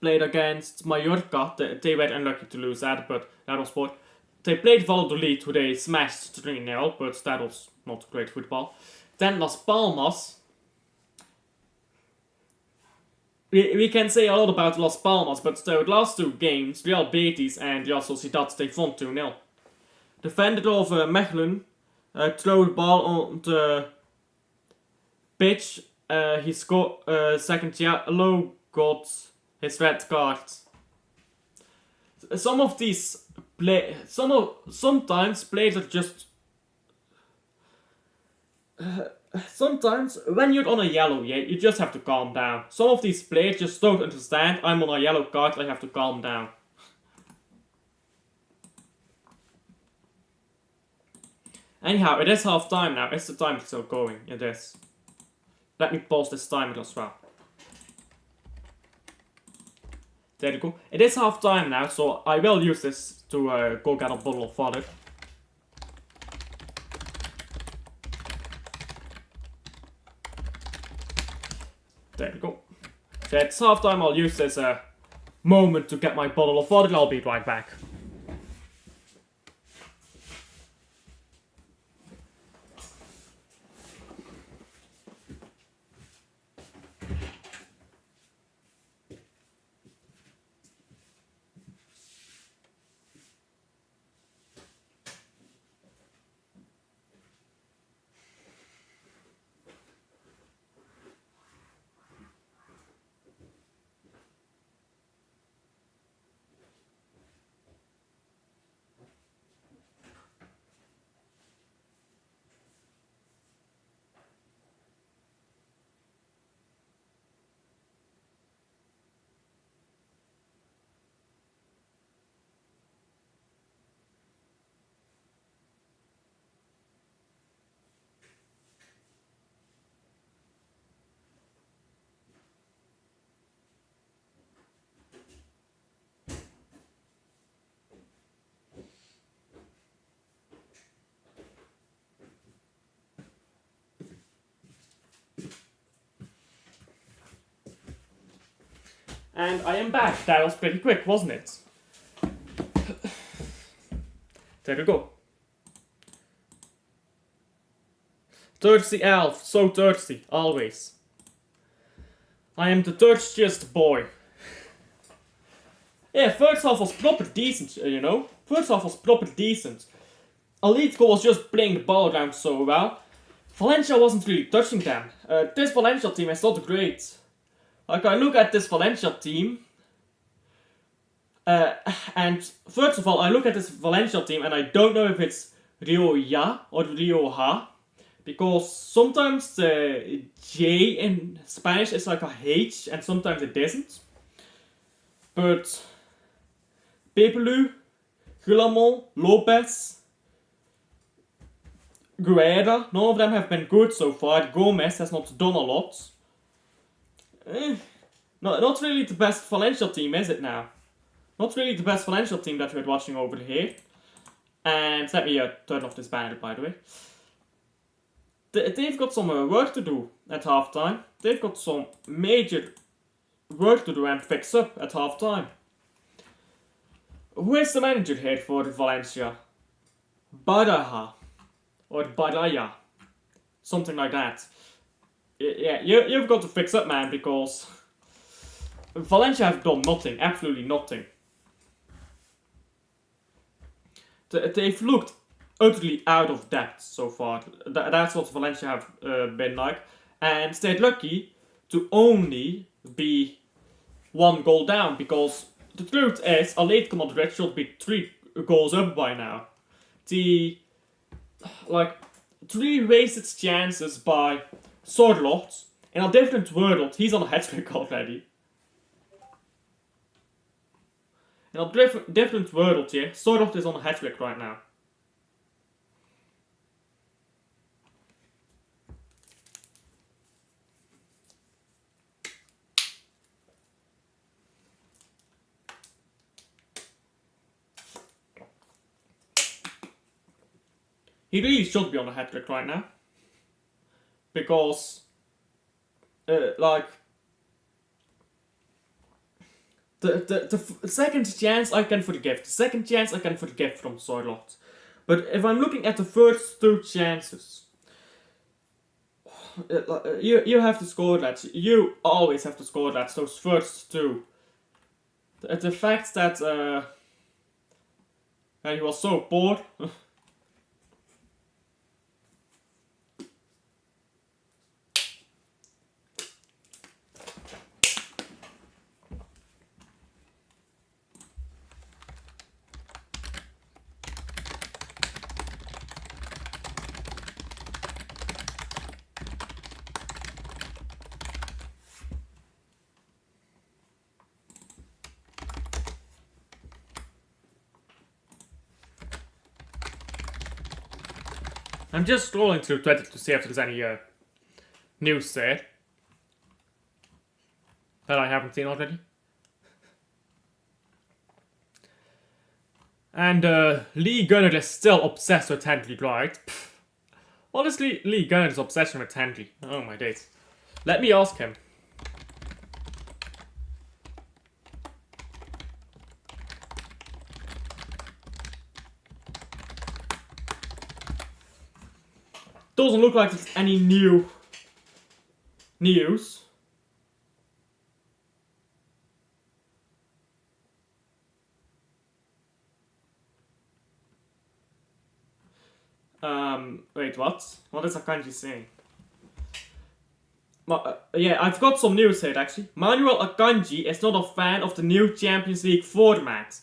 A: played against Mallorca. They were unlucky to lose that, but that was sport. They played Valladolid, who they smashed 3-0, but that was not great football. Then Las Palmas. We can say a lot about Las Palmas, but the last two games, Real Betis and Real Sociedad, they won 2-0. Defender of Mechelen threw the ball on the pitch. He scored second yellow, got his red card. Some of these sometimes players are just. Sometimes when you're on a yellow, yeah, you just have to calm down. Some of these players just don't understand. I'm on a yellow card, I have to calm down. Anyhow, it is half time now. Is the time still going? It is. Let me pause this timer as well. There you go. It is half time now, so I will use this to go get a bottle of water. There we go. So it's half time. I'll use this moment to get my bottle of water. I'll be right back. And I am back. That was pretty quick, wasn't it? There we go. Thirsty elf, so thirsty, always. I am the thirstiest boy. Yeah, first half was proper decent, you know. First half was proper decent. Atletico was just playing the ball around so well. Valencia wasn't really touching them. This Valencia team is not great. Like, I look at this Valencia team, and first of all, I look at this Valencia team and I don't know if it's Rioja or Rioja, because sometimes the J in Spanish is like a H and sometimes it isn't. But Pepelu, Guillamon, Lopez, Guerra, none of them have been good so far. Gomez has not done a lot. Not really the best Valencia team, is it now? Not really the best Valencia team that we're watching over here. And let me turn off this banner, by the way. They've got some work to do at halftime. They've got some major work to do and fix up at halftime. Who is the manager here for Valencia? Baraja. Or Baraya. Something like that. Yeah, you've got to fix up, man, because Valencia have done nothing, absolutely nothing. They've looked utterly out of depth so far. That's what Valencia have been like. And stayed lucky to only be one goal down, because the truth is, Atletico Madrid should be 3 goals up by now. The, 3 wasted chances by Sorloth. In a different world, he's on a hat-trick already. In a different world, yeah, Sorloth is on a hat-trick right now. He really should be on a hat-trick right now. Because like the second chance I can forgive. The second chance I can forgive from Charlotte. But if I'm looking at the first two chances, you have to score that. You always have to score that. Those first two. The fact that he was so poor. I'm just scrolling through Twitter to see if there's any news there that I haven't seen already. And Lee Gunner is still obsessed with Henry, right? What is Lee Gunner's obsession with Henry? Oh my days. Let me ask him. Doesn't look like there's any new news. Wait, what? What is Akanji saying? Yeah, I've got some news here actually. Manuel Akanji is not a fan of the new Champions League format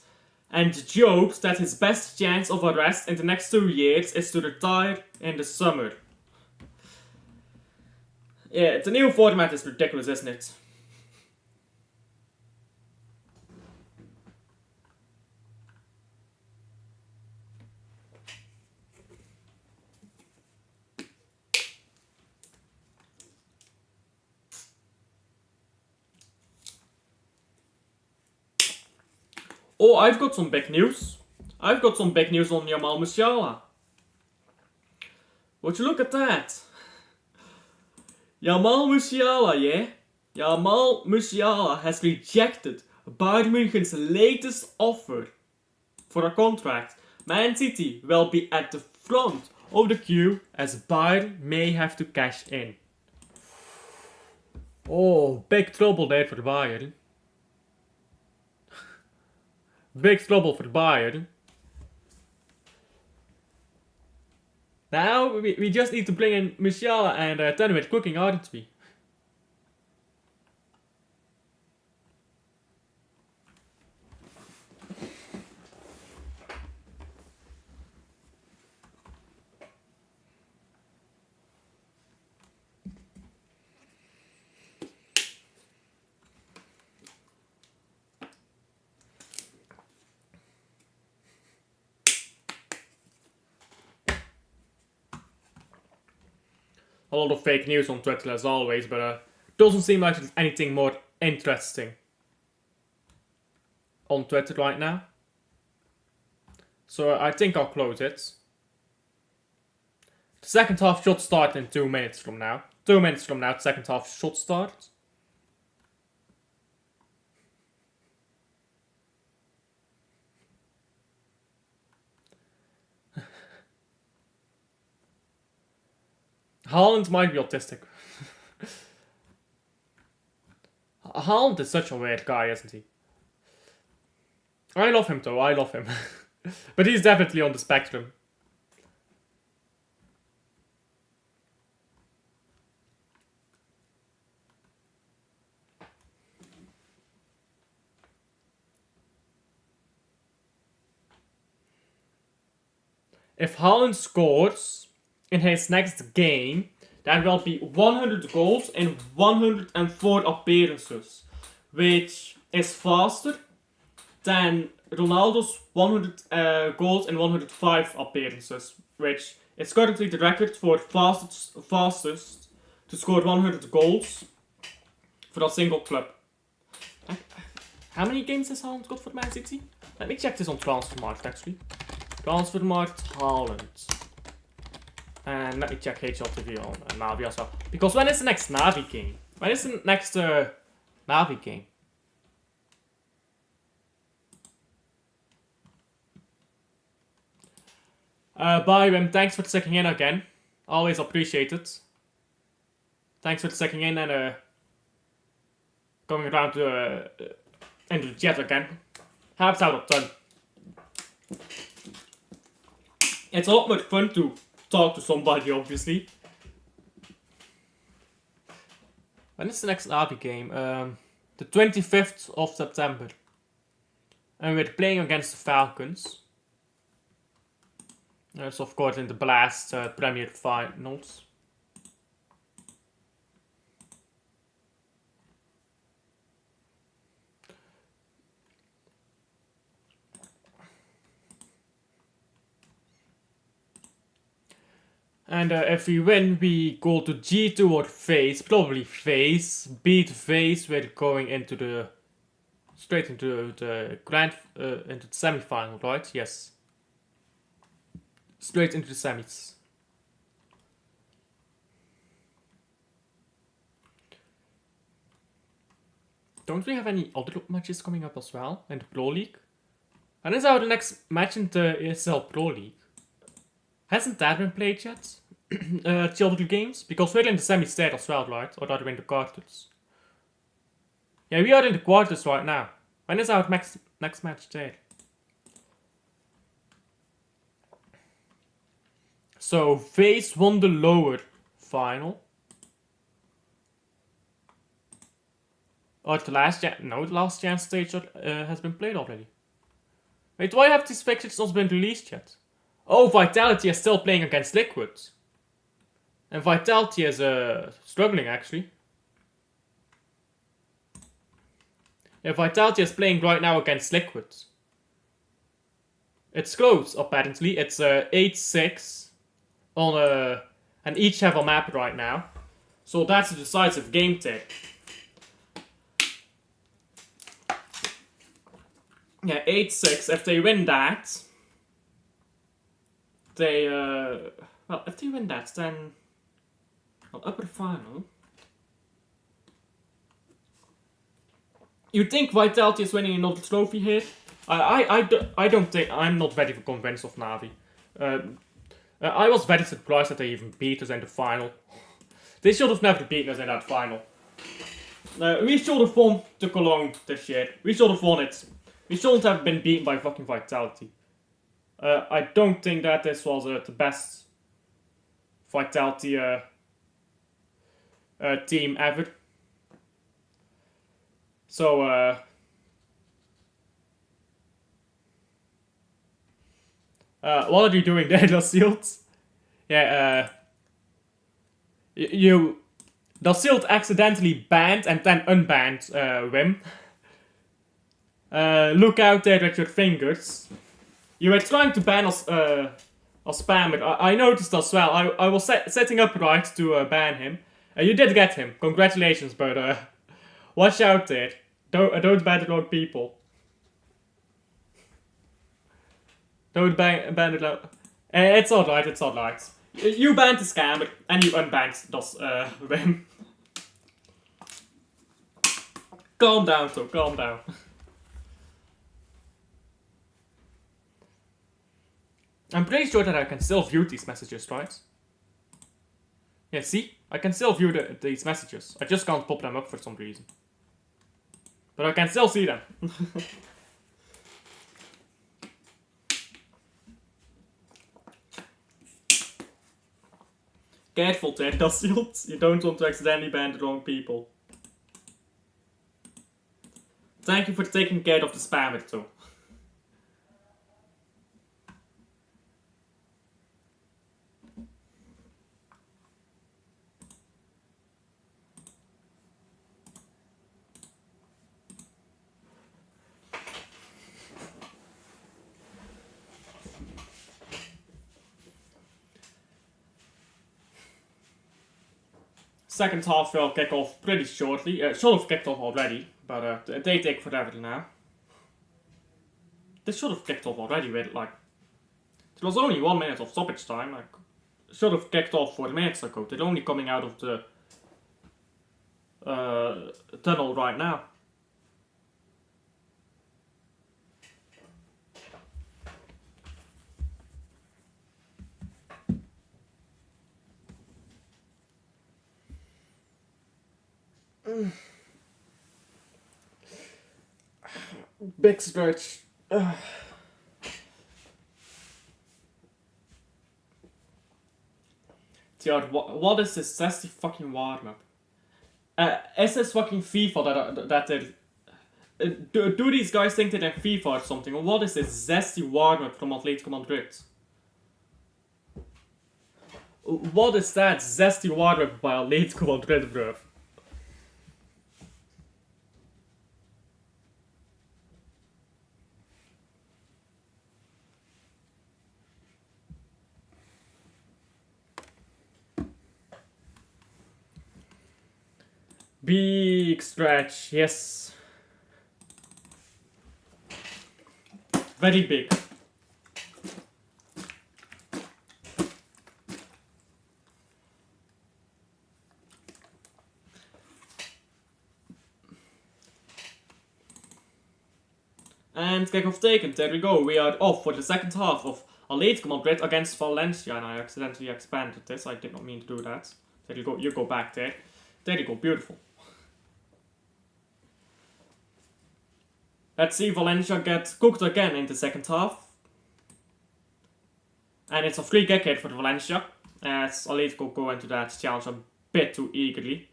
A: and jokes that his best chance of a rest in the next 2 years is to retire in the summer. Yeah, the new format is ridiculous, isn't it? Oh, I've got some big news. I've got some big news on Jamal Musiala. Would you look at that? Jamal Musiala, yeah? Jamal Musiala has rejected Bayern München's latest offer for a contract. Man City will be at the front of the queue as Bayern may have to cash in. Oh, big trouble there for Bayern. Big trouble for Bayern. Now we just need to bring in Musiala and turn him with cooking, aren't we? A lot of fake news on Twitter as always, but doesn't seem like there's anything more interesting on Twitter right now. So I think I'll close it. The second half should start in 2 minutes from now. 2 minutes from now, the second half should start. Haaland might be autistic. Haaland is such a weird guy, isn't he? I love him though, I love him. But he's definitely on the spectrum. If Haaland scores in his next game, that will be 100 goals in 104 appearances, which is faster than Ronaldo's 100 goals in 105 appearances, which is currently the record for fastest to score 100 goals for a single club. How many games has Haaland got for Man City? Let me check this on Transfermarkt actually. Transfermarkt Haaland. And let me check HLTV on Navi as well. Because when is the next Navi game? When is the next Navi game? Bye, Wim. Thanks for checking in again. Always appreciate it. Thanks for checking in and coming around to into the chat again. Helps out a ton. It's a lot more fun to talk to somebody, obviously. When is the next Navi game? The 25th of September. And we're playing against the Falcons. That's of course in the Blast Premier Finals. And if we win, we go to G2 or FaZe. Probably FaZe. Beat FaZe, we're going into the... straight into the into the semi-final, right? Yes. Straight into the semis. Don't we have any other matches coming up as well in the Pro League? And is our next match in the ESL Pro League? Hasn't that been played yet? The other games? Because we're in the semis there as well, right? Or are we in the quarters? Yeah, we are in the quarters right now. When is our next match there? So, FaZe won the lower final. Or the last no, the last chance stage has been played already. Wait, why have these fixtures not been released yet? Oh, Vitality is still playing against Liquid. And Vitality is struggling actually. Yeah, Vitality is playing right now against Liquid. It's close apparently. It's 8-6 on and each have a map right now. So that's a decisive game there. Yeah, 8-6. If they win that, they well, if they win that, then well, upper final. You think Vitality is winning another trophy here? I don't think. I'm not very convinced of Navi. I was very surprised that they even beat us in the final. They should have never beaten us in that final. We should have won the Cologne this year. We should have won it. We shouldn't have been beaten by fucking Vitality. I don't think that this was the best Vitality team ever. So, what are you doing there, Dacilt? Yeah, Dacilt accidentally banned and then unbanned Wim. Look out there with your fingers. You were trying to ban us, spammer. I noticed as well. I was setting up right to ban him. You did get him. Congratulations, but watch out there. Don't ban the wrong people. Don't ban the wrong... It's alright, it's alright. You banned the scammer, and you unbanned Wim. Calm down, so calm down. I'm pretty sure that I can still view these messages, right? Yeah, see? I can still view these messages. I just can't pop them up for some reason. But I can still see them. Careful there, Dacilt. You don't want to accidentally ban the wrong people. Thank you for taking care of the spammer too. Second half will kick off pretty shortly. Should have kicked off already, but they take forever now. This should have kicked off already with like... It was only 1 minute of stoppage time. Like, should have kicked off 4 minutes ago. They're only coming out of the tunnel right now. Big stretch. Dude, what is this zesty fucking warm-up? Is this fucking FIFA do these guys think that they're FIFA or something? Or what is this zesty warm-up from Atletico Madrid? What is that zesty warm-up by Atletico Madrid, bro? Big stretch, yes. Very big. And kickoff taken, there we go. We are off for the second half of Atletico Madrid against Valencia. And I accidentally expanded this, I did not mean to do that. There you go, you go back there. There you go, beautiful. Let's see Valencia get cooked again in the second half. And it's a free kick hit for Valencia, as Atletico go into that challenge a bit too eagerly.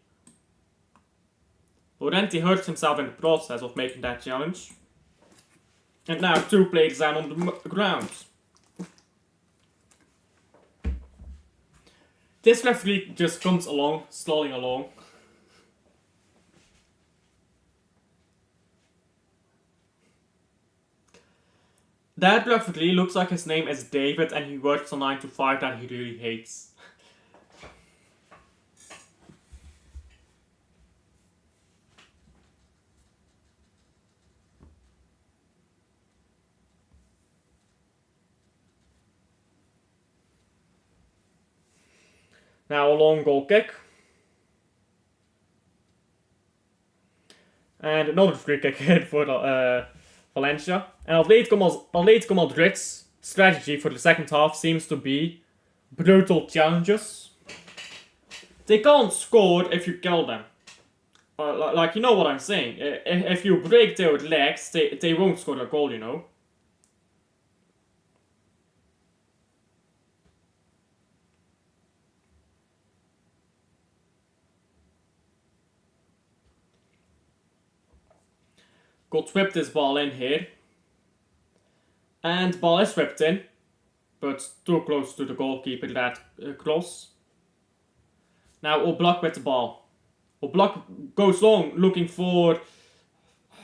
A: Llorente hurts himself in the process of making that challenge. And now 2 players down on the ground. This referee just comes along, strolling along. That referee looks like his name is David and he works a 9 to 5 that he really hates. Now a long goal kick. And another free kick hit for Valencia. And Atletico Madrid's strategy for the second half seems to be brutal challenges. They can't score if you kill them. Like, you know what I'm saying. If you break their legs, they won't score a goal, you know. Could whip this ball in here. And ball is whipped in. But too close to the goalkeeper, that cross. Now Oblak with the ball. Oblak goes long looking for...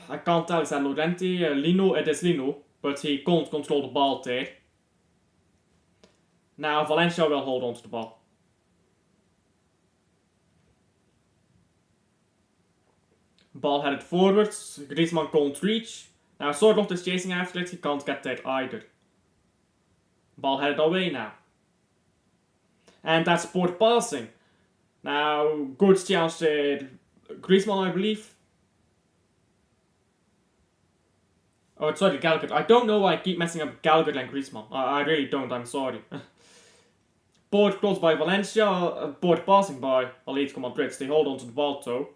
A: I can't tell, is that Llorente? Lino? It is Lino. But he can't control the ball there. Now Valencia will hold on to the ball. Ball headed forwards. Griezmann can't reach. Now Sorloth is chasing after it. He can't get there either. Ball headed away now. And that's poor passing. Now, good chance there. Griezmann, I believe. Oh, sorry, Gallagher. I don't know why I keep messing up Gallagher and Griezmann. I really don't, I'm sorry. Poor cross by Valencia. Poor passing by Atletico Madrid. They hold on to the ball though.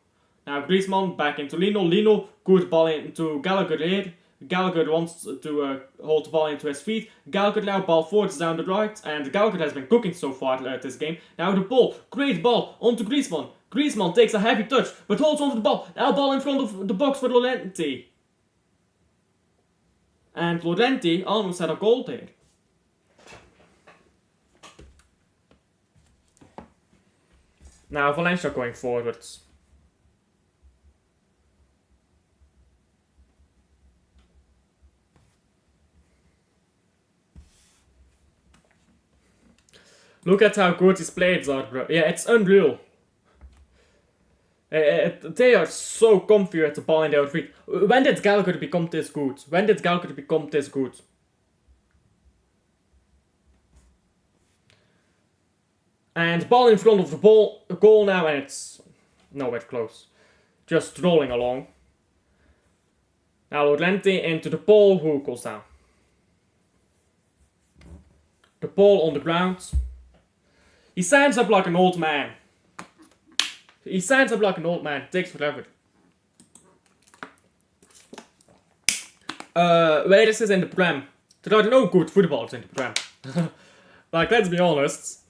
A: Now Griezmann back into Lino. Lino, good ball into Gallagher here. Gallagher wants to hold the ball into his feet. Gallagher now ball forwards down the right. And Gallagher has been cooking so far this game. Now the ball. Great ball onto Griezmann. Griezmann takes a heavy touch but holds onto the ball. Now ball in front of the box for Llorente. And Llorente almost had a goal there. Now Valencia going forwards. Look at how good these players are, bro. Yeah, it's unreal. They are so comfy with the ball in their feet. When did Gallagher become this good? When did Gallagher become this good? And ball in front of the goal now, and it's nowhere close. just strolling along. Now Llorente into the ball, who goes down. The ball on the ground. He stands up like an old man. Takes forever. Where is this in the Prem? There are no good footballers in the Prem. Like, let's be honest.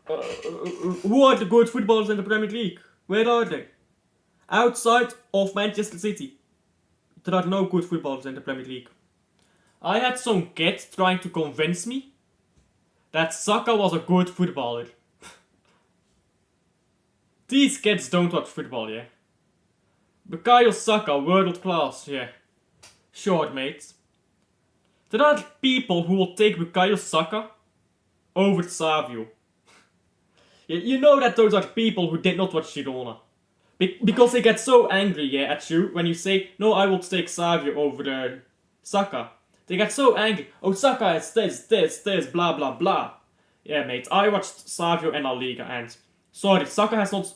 A: Who are the good footballers in the Premier League? Where are they? Outside of Manchester City, there are no good footballers in the Premier League. I had some kid trying to convince me that Saka was a good footballer. These kids don't watch football, yeah? Bukayo Saka, world class, yeah. Sure, mate. There are people who will take Bukayo Saka over Savio. You know that those are people who did not watch Girona. Because they get so angry, yeah, at you when you say, no, I will take Savio over Saka. They get so angry. Oh, Saka is this, blah, blah, blah. Yeah, mate, I watched Savio in La Liga and... Sorry, Saka has not...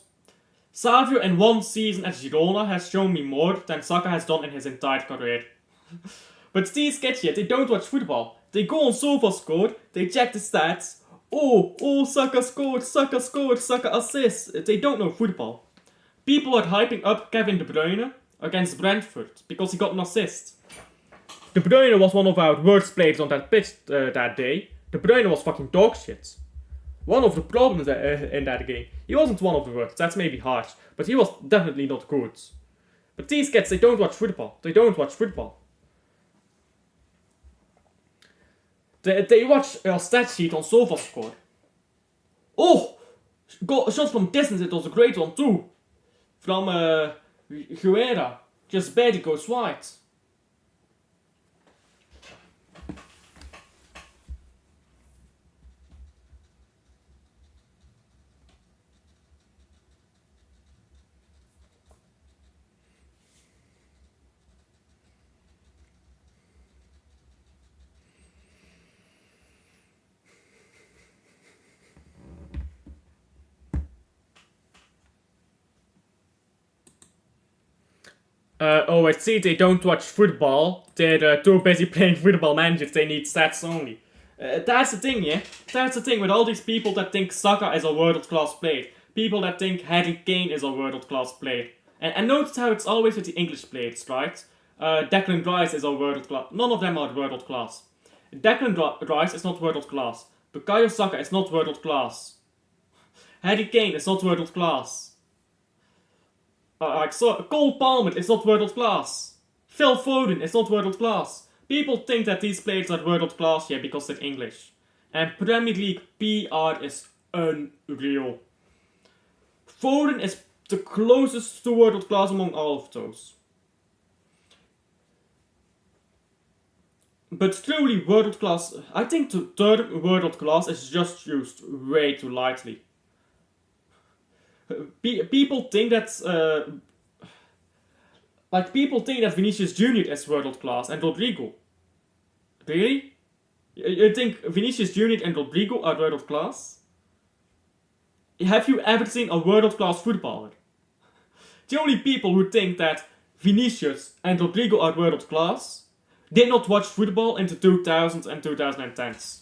A: Savio in one season at Girona has shown me more than Saka has done in his entire career. But these kids here, they don't watch football. They go on SofaScore, they check the stats. Oh, Saka scored, Saka assists. They don't know football. People are hyping up Kevin De Bruyne against Brentford because he got an assist. De Bruyne was one of our worst players on that pitch that day. De Bruyne was fucking dog shit. One of the problems in that game. He wasn't one of the worst, that's maybe harsh, but he was definitely not good. But these kids, they don't watch football. They watch a stat sheet on SofaScore. Oh! Shot from distance, it was a great one too. From Guerra. Just barely goes wide. I see they don't watch football. They're too busy playing Football Manager. They need stats only. That's the thing, yeah? That's the thing with all these people that think Saka is a world-class player. People that think Harry Kane is a world-class player. And notice how it's always with the English players, right? Declan Rice is a world-class. None of them are world-class. Declan Rice is not world-class. Bukayo Saka is not world-class. Harry Kane is not world-class. Cole Palmer is not world class. Phil Foden is not world class. People think that these players are world class here because they're English. And Premier League PR is unreal. Foden is the closest to world class among all of those. But truly world class, I think the term world class is just used way too lightly. People think that Vinicius Jr. is world class and Rodrigo. Really? You think Vinicius Jr. and Rodrigo are world class? Have you ever seen a world class footballer? The only people who think that Vinicius and Rodrigo are world class did not watch football in the 2000s and 2010s.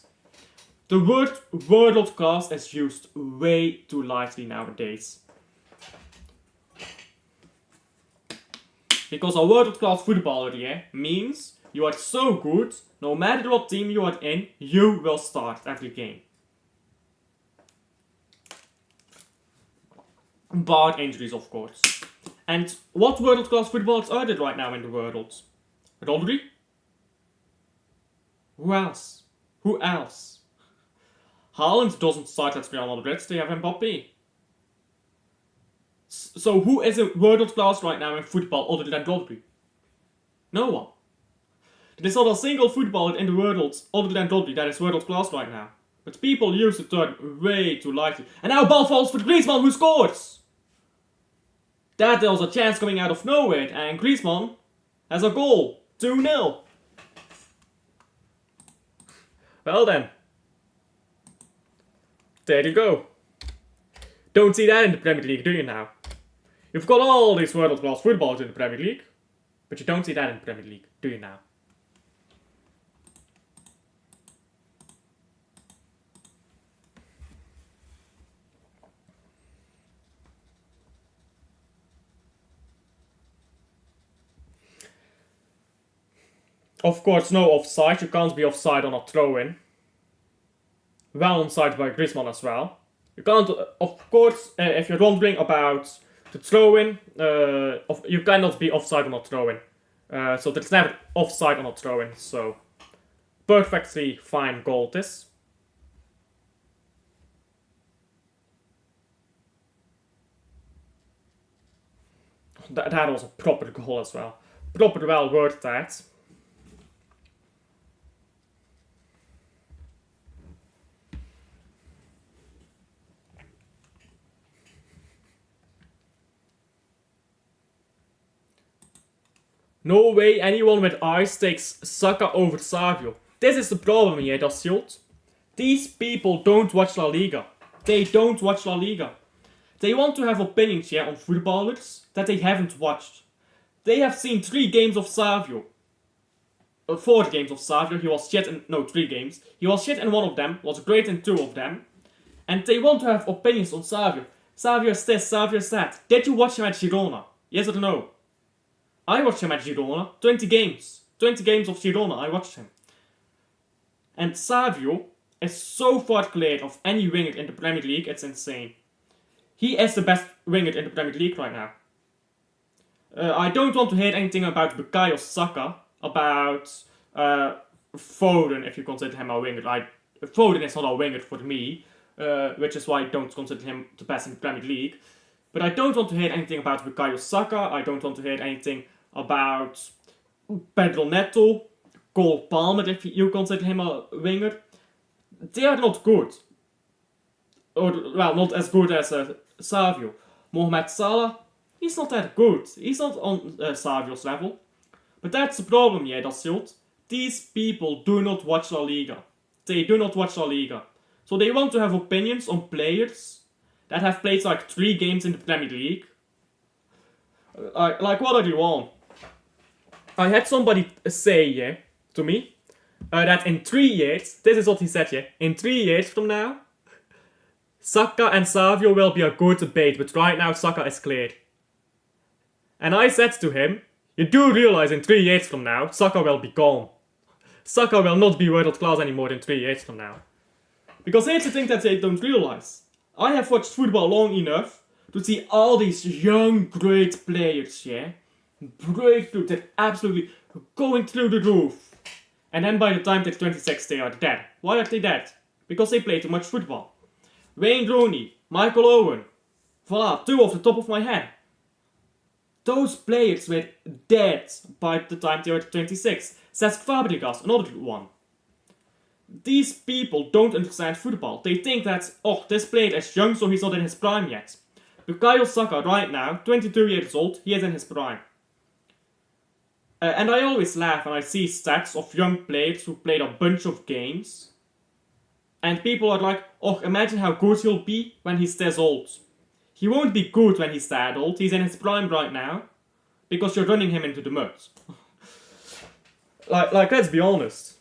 A: The word world class is used way too lightly nowadays. Because a world class footballer, yeah, means you are so good, no matter what team you are in, you will start every game. Bar injuries, of course. And what world class footballers are there right now in the world? Rodri? Who else? Haaland doesn't start at Real Madrid, they have Mbappé. So who is a world class right now in football other than Rodri? No one. There is not a single footballer in the world other than Rodri that is world class right now. But people use the term way too lightly. And now ball falls for Griezmann, who scores! That there was a chance coming out of nowhere, and Griezmann has a goal. 2-0. Well then. There you go. Don't see that in the Premier League, do you now? You've got all these world-class footballers in the Premier League, but you don't see that in the Premier League, do you now? Of course, no offside. You can't be offside on a throw-in. Well onside by Griezmann as well. You can't, of course, if you're wondering about the throw-in, you cannot be offside on a throw-in. So there's never offside on a throw-in, so perfectly fine goal this. That was a proper goal as well. Proper well worth that. No way anyone with eyes takes Saka over Savio. This is the problem here, das Shield. These people don't watch La Liga. They don't watch La Liga. They want to have opinions here on footballers that they haven't watched. They have seen 3 games of Savio. 4 games of Savio. He was shit in... No, 3 games. He was shit in 1 of them. Was great in 2 of them. And they want to have opinions on Savio. Savio is this, Savio is that. Did you watch him at Girona? Yes or no? I watched him at Girona. 20 games. 20 games of Girona. I watched him. And Savio is so far clear of any winger in the Premier League. It's insane. He is the best winger in the Premier League right now. I don't want to hear anything about Bukayo Saka. About Foden, if you consider him a winger. Foden is not a winger for me. Which is why I don't consider him the best in the Premier League. But I don't want to hear anything about Bukayo Saka. I don't want to hear anything about Pedro Neto, Cole Palmer, if you consider him a winger. They are not good. Or, well, not as good as Savio. Mohamed Salah, he's not that good. He's not on Savio's level. But that's the problem, yeah, that's it. These people do not watch La Liga. They do not watch La Liga. So they want to have opinions on players that have played like 3 games in the Premier League. Like, what are you on? I had somebody say to me that in 3 years, this is what he said, in 3 years from now, Saka and Savio will be a good debate, but right now Saka is cleared. And I said to him, you do realize in 3 years from now, Saka will be gone. Saka will not be world class anymore in 3 years from now. Because here's the thing that they don't realize. I have watched football long enough to see all these young, great players, break through, they're absolutely going through the roof. And then by the time they're 26, they are dead. Why are they dead? Because they play too much football. Wayne Rooney, Michael Owen, voila, 2 off the top of my head. Those players were dead by the time they were 26. Cesc Fabregas, another one. These people don't understand football. They think that, oh, this player is young, so he's not in his prime yet. Bukayo Saka, right now, 22 years old, he is in his prime. And I always laugh when I see stats of young players who played a bunch of games. And people are like, oh, imagine how good he'll be when he's this old. He won't be good when he's that old. He's in his prime right now. Because you're running him into the mud. like, let's be honest.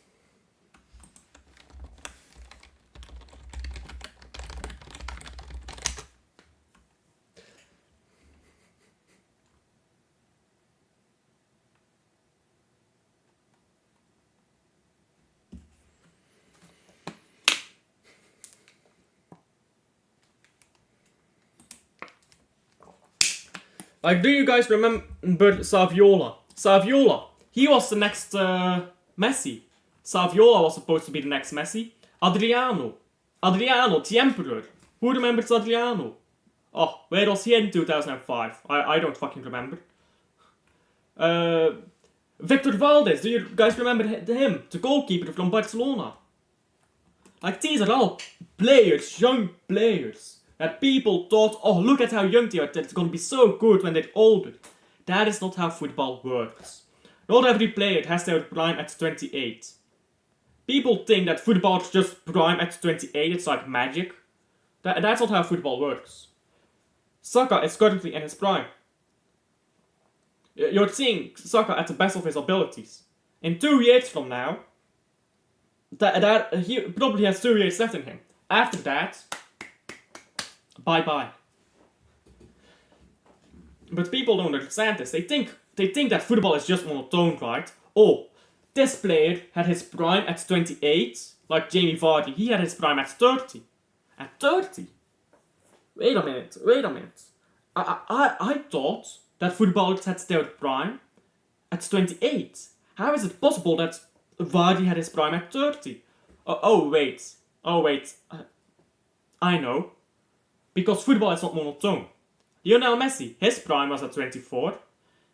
A: Like, do you guys remember Saviola? Saviola, he was the next Messi. Saviola was supposed to be the next Messi. Adriano, the Emperor. Who remembers Adriano? Oh, where was he in 2005? I don't fucking remember. Victor Valdez, do you guys remember him? The goalkeeper from Barcelona. Like, these are all players, young players. That people thought, oh, look at how young they are, that's gonna be so good when they're older. That is not how football works. Not every player has their prime at 28. People think that football is just prime at 28, it's like magic. That's not how football works. Saka is currently in his prime. You're seeing Saka at the best of his abilities. In 2 years from now, that he probably has 2 years left in him. After that, bye-bye. But people don't understand this. They think that football is just monotone, right? Oh, this player had his prime at 28, like Jamie Vardy. He had his prime at 30. At 30? Wait a minute. I thought that footballers had their prime at 28. How is it possible that Vardy had his prime at 30? Oh wait. I know. Because football is not monotone. Lionel Messi, his prime was at 24.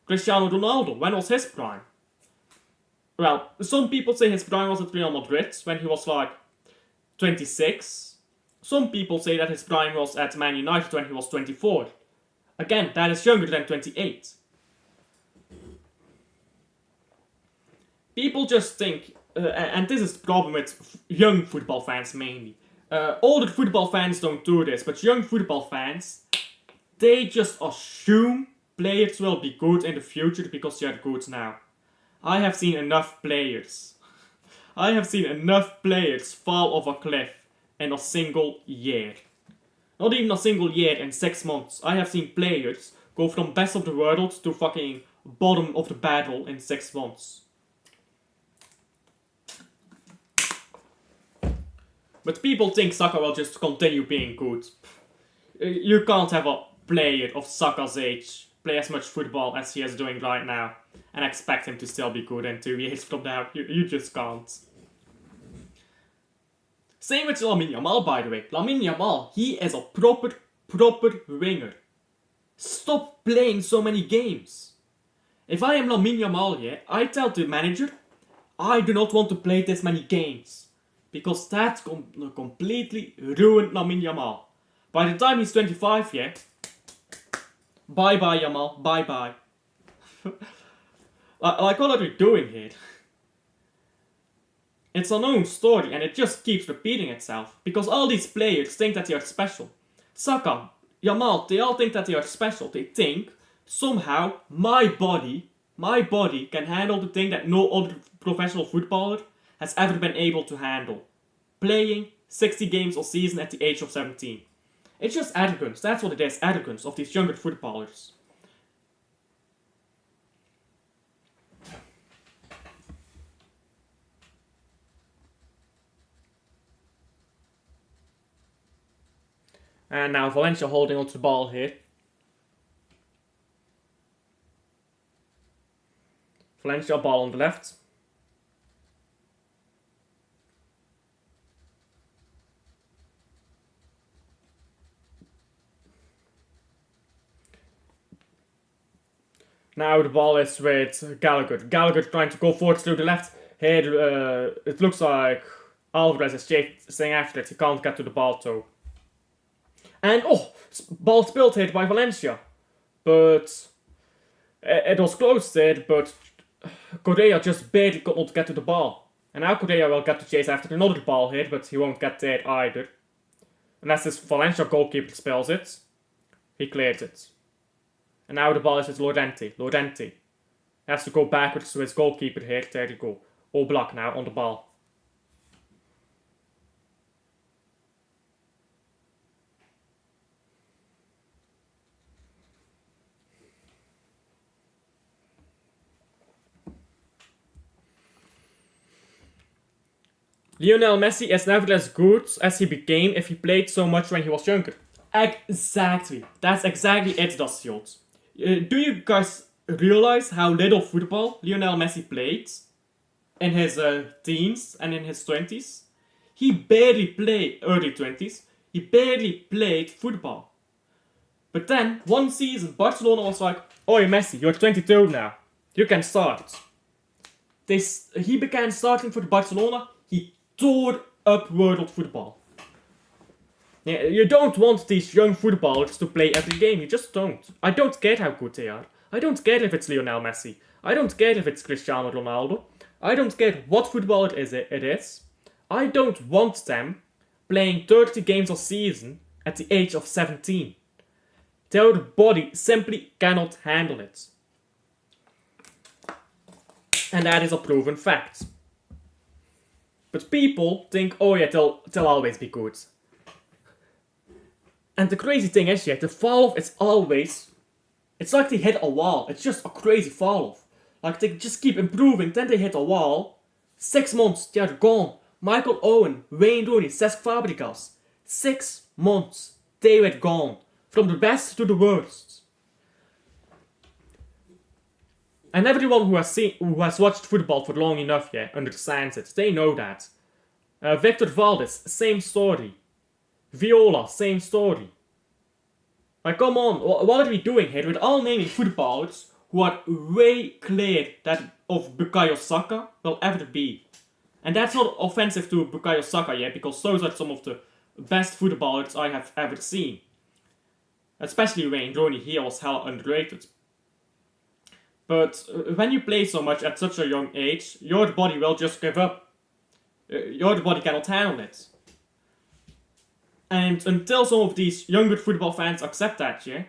A: Cristiano Ronaldo, when was his prime? Well, some people say his prime was at Real Madrid when he was like 26. Some people say that his prime was at Man United when he was 24. Again, that is younger than 28. People just think, and this is the problem with young football fans mainly. Older football fans don't do this, but young football fans, they just assume players will be good in the future because they are good now. I have seen enough players fall off a cliff in a single year. Not even a single year, in 6 months. I have seen players go from best of the world to fucking bottom of the barrel in 6 months. But people think Saka will just continue being good. You can't have a player of Saka's age play as much football as he is doing right now and expect him to still be good in 2 years from now. You just can't. Same with Lamine Yamal, by the way. Lamine Yamal, he is a proper winger. Stop playing so many games. If I am Lamine Yamal, yeah, I tell the manager, I do not want to play this many games. Because that's completely ruined Lamine Yamal. By the time he's 25, yeah, bye-bye Yamal, bye-bye. Like, what are we doing here? It's a known story and it just keeps repeating itself. Because all these players think that they are special. Saka, Yamal, they all think that they are special. They think, somehow, my body can handle the thing that no other professional footballer has ever been able to handle. Playing 60 games a season at the age of 17. It's just arrogance, that's what it is, arrogance of these younger footballers. And now Valencia holding onto the ball here. Valencia ball on the left. Now the ball is with Gallagher. Gallagher trying to go forward through the left. Here it looks like Alvarez is chasing after it. He can't get to the ball though. And ball spilled here by Valencia. But it was close there, but Correa just barely could not get to the ball. And now Correa will get to chase after another ball here, but he won't get there either. Unless this Valencia goalkeeper spills it. He clears it. And now the ball is with Llorente. Llorente has to go backwards to his goalkeeper here. There you go. Oblak now on the ball. Lionel Messi is never as good as he became if he played so much when he was younger. Exactly. That's exactly it, Daciot. Do you guys realize how little football Lionel Messi played in his teens and in his 20s? He barely played, early 20s, he barely played football. But then, one season, Barcelona was like, "Oi Messi, you're 22 now. You can start." He began starting for Barcelona, he tore up world football. Yeah, you don't want these young footballers to play every game, you just don't. I don't care how good they are. I don't care if it's Lionel Messi. I don't care if it's Cristiano Ronaldo. I don't care what footballer it is. I don't want them playing 30 games a season at the age of 17. Their body simply cannot handle it. And that is a proven fact. But people think, oh yeah, they'll always be good. And the crazy thing is, yeah, the fall-off is always... It's like they hit a wall. It's just a crazy fall-off. Like, they just keep improving, then they hit a wall. 6 months, they're gone. Michael Owen, Wayne Rooney, Cesc Fabregas. 6 months, they were gone. From the best to the worst. And everyone who has watched football for long enough, yeah, understands it. They know that. Victor Valdes, same story. Viola, same story. Like, come on, what are we doing here? With all naming footballers who are way clear that of Bukayo Saka will ever be. And that's not offensive to Bukayo Saka yet, because those are some of the best footballers I have ever seen. Especially Wayne Rooney, he was hell underrated. But when you play so much at such a young age, your body will just give up. Your body cannot handle it. And until some of these younger football fans accept that, yeah.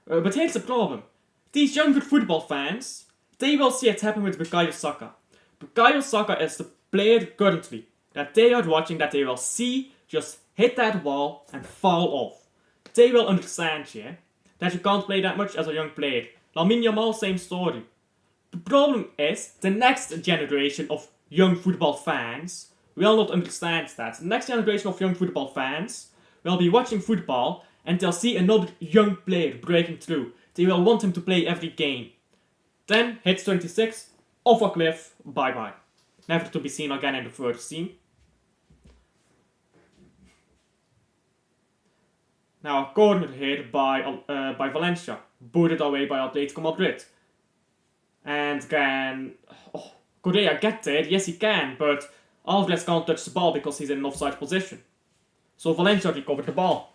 A: But here's the problem. These younger football fans, they will see it happen with Bukayo Saka. Bukayo Saka is the player currently that they are watching, that they will see just hit that wall and fall off. They will understand, yeah, that you can't play that much as a young player. Lamine Yamal, same story. The problem is, the next generation of young football fans will not understand that. The next generation of young football fans will be watching football and they'll see another young player breaking through. They will want him to play every game. Then hits 26, off a cliff, bye bye. Never to be seen again in the first team. Now a corner here by Valencia, booted away by Atletico Madrid. And can Correa get there? Yes, he can, but Alvarez can't touch the ball because he's in an offside position. So Valencia recovered the ball.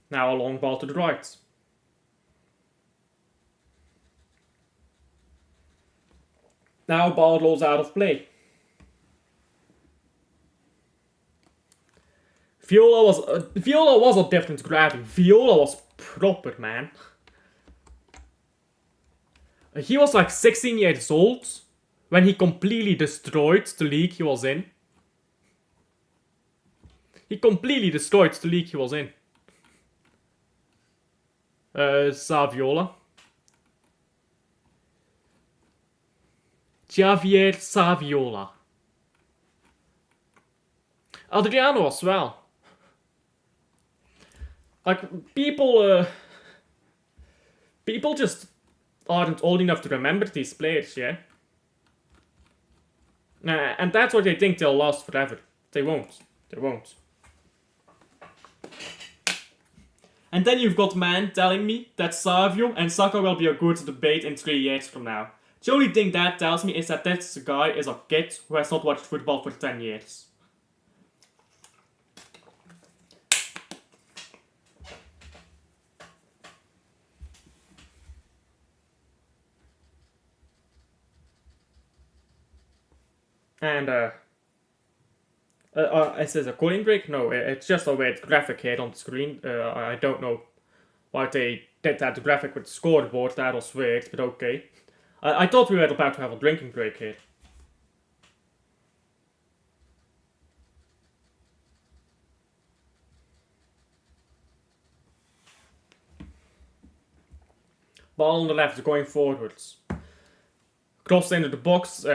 A: Now a long ball to the right. Now ball rolls out of play. Viola was a different gravity. Viola was proper, man. He was like 16 years old when he completely destroyed the league he was in. He completely destroyed the league he was in. Saviola. Javier Saviola. Adriano as well. Like, people just aren't old enough to remember these players, yeah? And that's what they think they'll last forever. They won't. They won't. And then you've got man telling me that Savio and Saka will be a good debate in 3 years from now. The only thing that tells me is that this guy is a kid who has not watched football for 10 years. And, is this a cooling break? No, it's just a weird graphic here on the screen. I don't know why they did that graphic with the scoreboard. That was weird, but okay. I thought we were about to have a drinking break here. Ball on the left, going forwards. Cross into the box,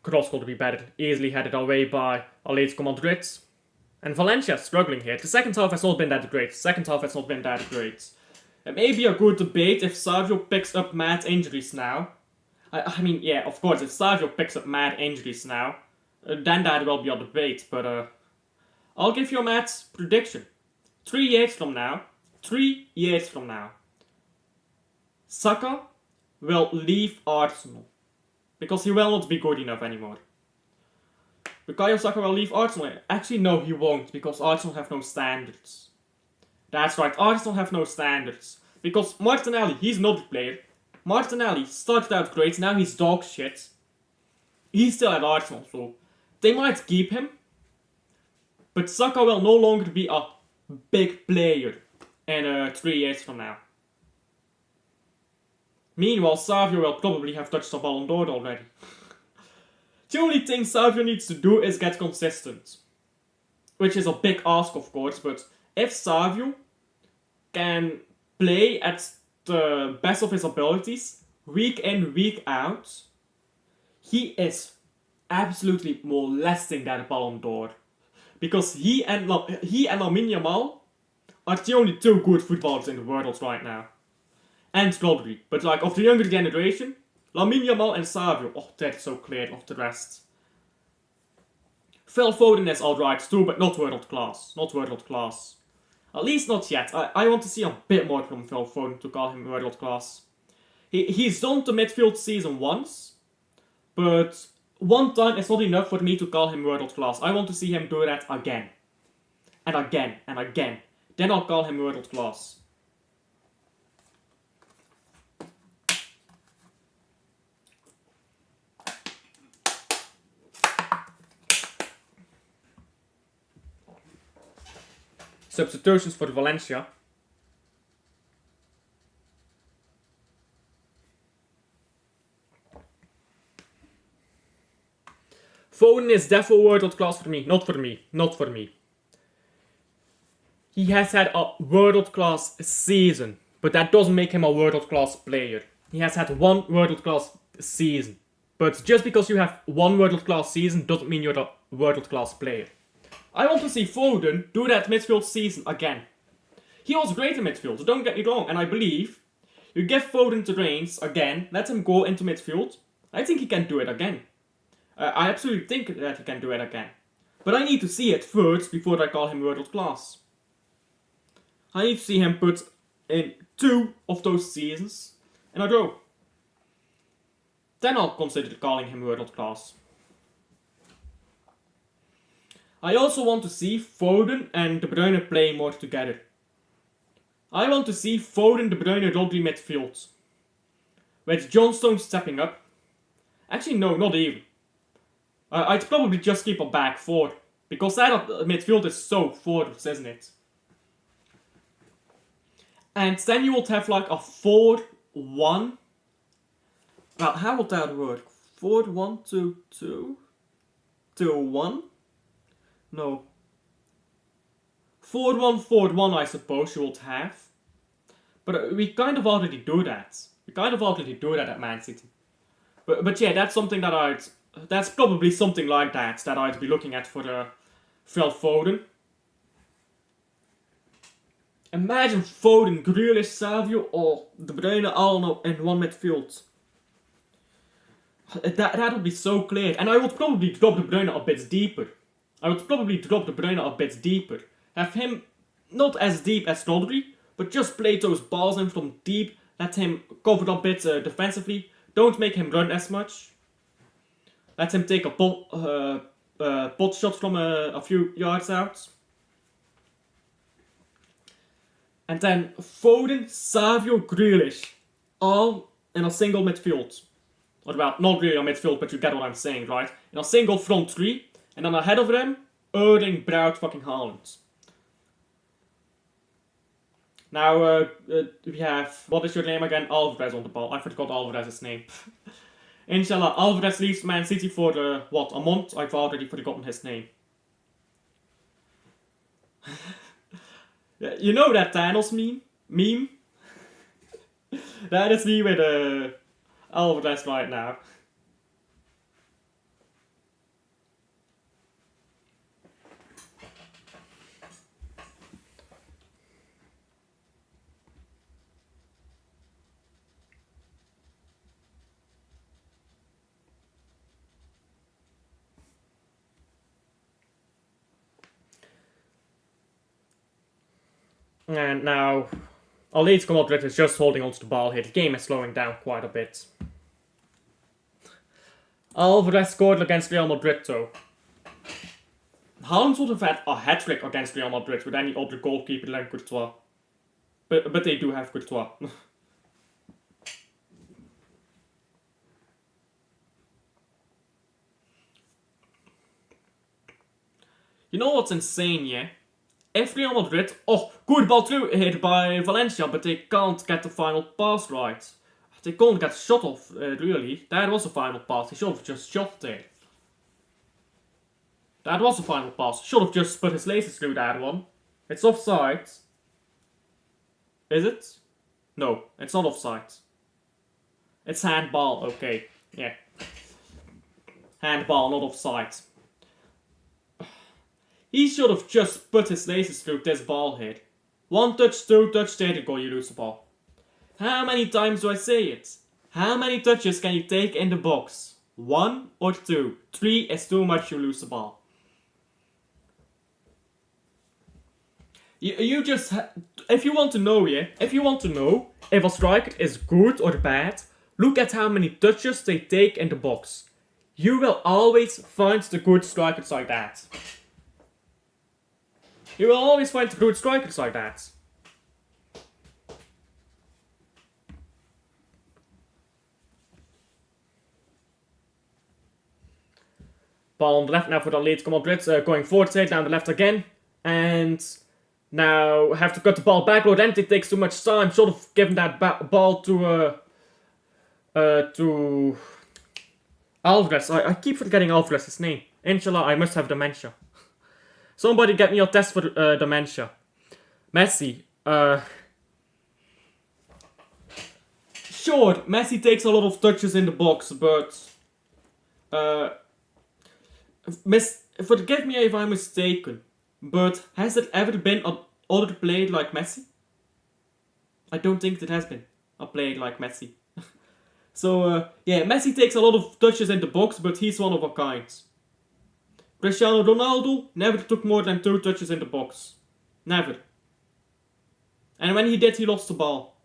A: cross got to be better, easily headed away by Atletico Madrid. And Valencia struggling here. The second half has not been that great. It may be a good debate if Savio picks up mad injuries now. I mean, yeah, of course, if Savio picks up mad injuries now, then that will be a debate, but I'll give you a mad prediction. 3 years from now, Saka will leave Arsenal. Because he will not be good enough anymore. Bukayo Saka will leave Arsenal. Actually, no, he won't, because Arsenal have no standards. That's right, Arsenal have no standards. Because Martinelli, he's not a player. Martinelli started out great, now he's dog shit. He's still at Arsenal, so they might keep him. But Saka will no longer be a big player in 3 years from now. Meanwhile, Savio will probably have touched the Ballon d'Or already. The only thing Savio needs to do is get consistent. Which is a big ask, of course, but if Savio can play at the best of his abilities, week in, week out, he is absolutely molesting that Ballon d'Or. Because he and Lamine Yamal are the only 2 good footballers in the world right now. And Rodri. But like, of the younger generation, Lamine Yamal and Savio, oh, that's so clear of the rest. Phil Foden is alright too, but not world class. Not world class. At least not yet. I want to see a bit more from Phil Foden to call him world class. He's done the midfield season once, but one time is not enough for me to call him world class. I want to see him do that again. And again, and again. Then I'll call him world class. Substitutions for Valencia. Foden is definitely world class for me. Not for me. Not for me. He has had a world class season, but that doesn't make him a world class player. He has had one world class season. But just because you have one world class season doesn't mean you're a world class player. I want to see Foden do that midfield season again. He was great in midfield, don't get me wrong, and I believe you give Foden the reins again, let him go into midfield. I think he can do it again. I absolutely think that he can do it again. But I need to see it first before I call him world class. I need to see him put in 2 of those seasons in a row. Then I'll consider calling him world class. I also want to see Foden and De Bruyne playing more together. I want to see Foden, De Bruyne, Rodri midfield. With John Stones stepping up. Actually, no, not even. I'd probably just keep a back 4. Because that midfield is so forward, isn't it? And then you would have like a 4-1. Well, how would that work? 4-1-2-2? 2-1? No. 4-1-4-1 I suppose you would have. But we kind of already do that. We kind of already do that at Man City. But yeah, that's something that that's probably something like that I'd be looking at for Phil Foden. Imagine Foden, Grealish, Savio, or De Bruyne all in one midfield. That would be so clear. And I would probably drop De Bruyne a bit deeper. Have him not as deep as Rodri, but just play those balls in from deep. Let him cover a bit defensively. Don't make him run as much. Let him take a pot shot from a few yards out. And then Foden, Savio, Grealish, all in a single midfield. Or well, not really a midfield, but you get what I'm saying, right? In a single front 3, and then ahead of them, Erling Braut fucking Haaland. Now, we have, what is your name again? Alvarez on the ball. I forgot Alvarez's name. Inshallah, Alvarez leaves Man City for, a month? I've already forgotten his name. You know that Thanos meme? That is me with Alvarez right now. And now, Atletico Madrid is just holding onto the ball here. The game is slowing down quite a bit. Alvarez scored against Real Madrid though. Haaland would have had a hat-trick against Real Madrid with any other goalkeeper than Courtois. But they do have Courtois. You know what's insane, yeah? if Real Madrid... Oh, good ball through hit by Valencia, but they can't get the final pass right. They can't get shot off, really. That was a final pass. He should have just shot there. That was a final pass. Should have just put his laces through that one. It's offside. Is it? No, it's not offside. It's handball, okay. Yeah. Handball, not offside. He should have just put his laces through this ball here. 1 touch, 2 touch, there you go, you lose the ball. How many times do I say it? How many touches can you take in the box? 1 or 2? 3 is too much, you lose the ball. You just... if you want to know, if a striker is good or bad, look at how many touches they take in the box. You will always find the good strikers like that. You will always find the good strikers like that. Ball on the left now for the Atletico Madrid, going forward straight down the left again. And now have to cut the ball back. Llorente takes too much time. Should have given that ball to Alvarez. I keep forgetting Alvarez's name. Inshallah, I must have dementia. Somebody get me a test for dementia. Messi. Sure, Messi takes a lot of touches in the box, but... forgive me if I'm mistaken, but has there ever been another player like Messi? I don't think there has been a player like Messi. So, yeah, Messi takes a lot of touches in the box, but he's one of a kind. Cristiano Ronaldo never took more than 2 touches in the box. Never. And when he did, he lost the ball.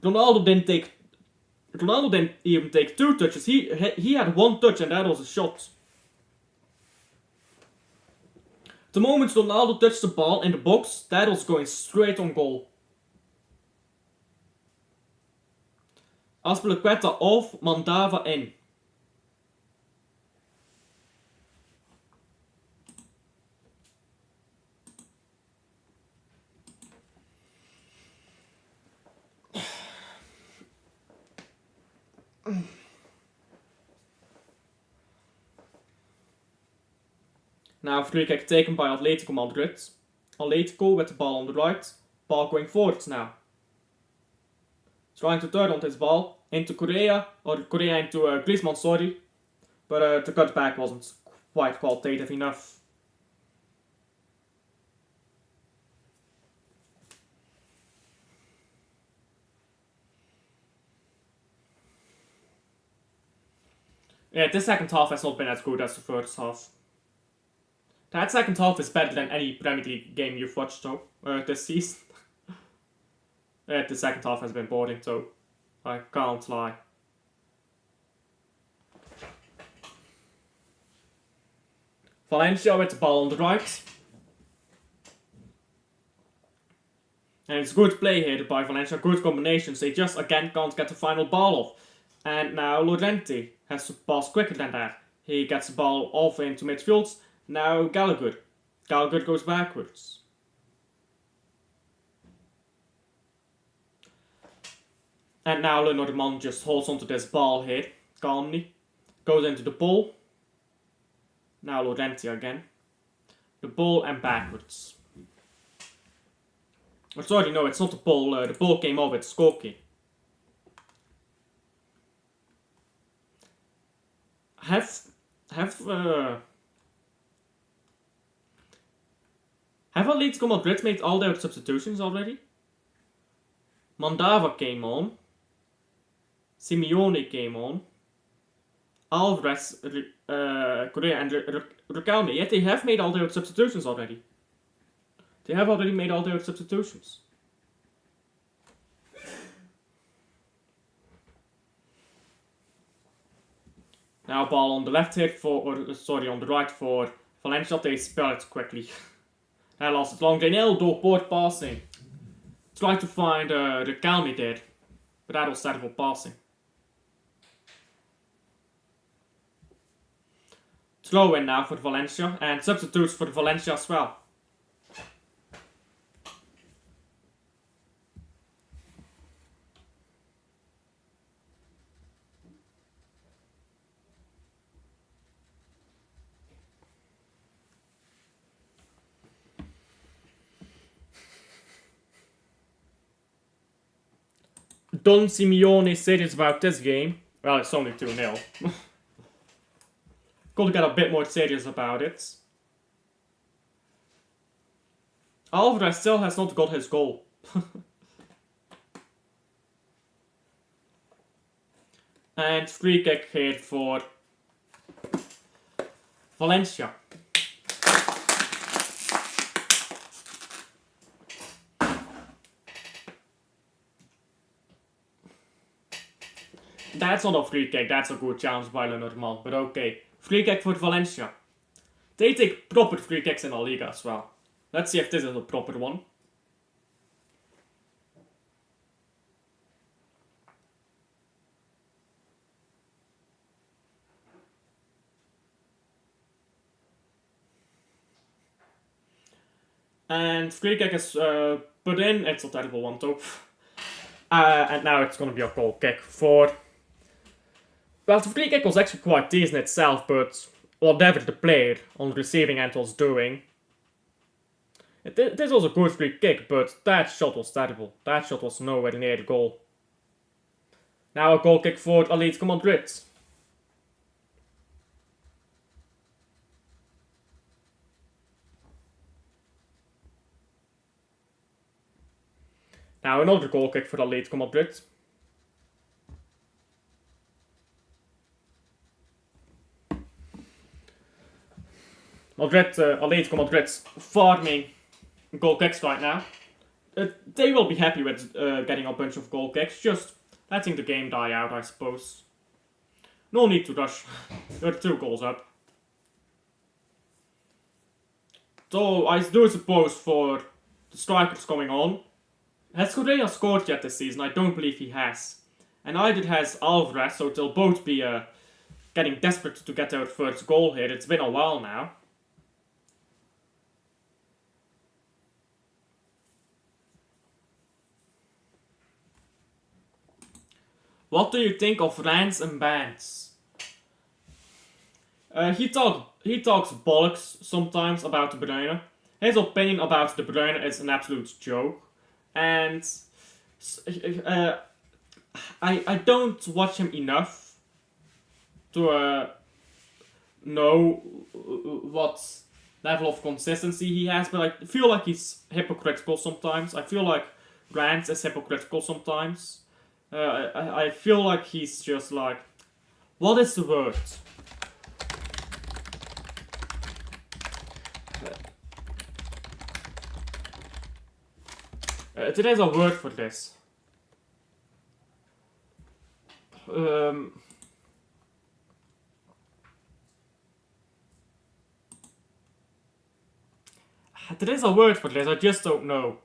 A: Ronaldo didn't even take 2 touches. He had 1 touch and that was a shot. The moment Ronaldo touched the ball in the box, that was going straight on goal. Azpilicueta off, Mandava in. Now free kick taken by Atletico Madrid. Atletico with the ball on the right. Ball going forwards now. Trying to turn on this ball into Correa into Griezmann, sorry. But the cutback wasn't quite qualitative enough. Yeah, this second half has not been as good as the first half. That second half is better than any Premier League game you've watched though, this season. The second half has been boring though. I can't lie. Valencia with the ball on the right. And it's good play here by Valencia, good combinations. They just again can't get the final ball off. And now Llorente has to pass quicker than that. He gets the ball off into midfield. Now Gallagher. Gallagher goes backwards. And now Lenormand just holds onto this ball here, calmly. Goes into the ball. Now Llorente again. The ball and backwards. Oh, sorry, no, it's not the ball. The ball came off, it's Skokie. Have Atletico Madrid made all their substitutions already? Mandava came on. Simeone came on. Alvarez, Correa and Riquelme. Yet they have made all their substitutions already. They have already made all their substitutions. Now ball on the left here on the right for Valencia. They spell it quickly. That lasted long. Reinaldo board passing. Tried to find Riquelme there, but that was terrible passing. throw in now for Valencia, and substitutes for Valencia as well. Don Simeone serious about this game. Well, it's only 2-0. Gotta get a bit more serious about it. Alvarez still has not got his goal. And free kick here for Valencia. That's not a free kick, that's a good challenge by Lenormand, but okay. Free kick for Valencia. They take proper free kicks in La Liga as well. Let's see if this is a proper one. And free kick is put in, it's a terrible one though. And now it's gonna be a goal kick for... Well, the free kick was actually quite decent itself, but whatever the player on the receiving end was doing... This was a good free kick, but that shot was terrible. That shot was nowhere near the goal. Now a goal kick for Atletico Madrid. Now another goal kick for Atletico Madrid. Atletico Madrid's farming goal kicks right now. They will be happy with getting a bunch of goal kicks, just letting the game die out, I suppose. No need to rush. They're 2 goals up. So I do suppose for the strikers coming on, has Correa scored yet this season? I don't believe he has. And neither has Alvarez, so they'll both be getting desperate to get their first goal here. It's been a while now. What do you think of Rans and Bands? He talks bollocks sometimes about De Bruyne. His opinion about De Bruyne is an absolute joke. And I don't watch him enough to know what level of consistency he has, but I feel like he's hypocritical sometimes. I feel like Rans is hypocritical sometimes. I feel like he's just like, what is the word? There's a word for this. There is a word for this, I just don't know.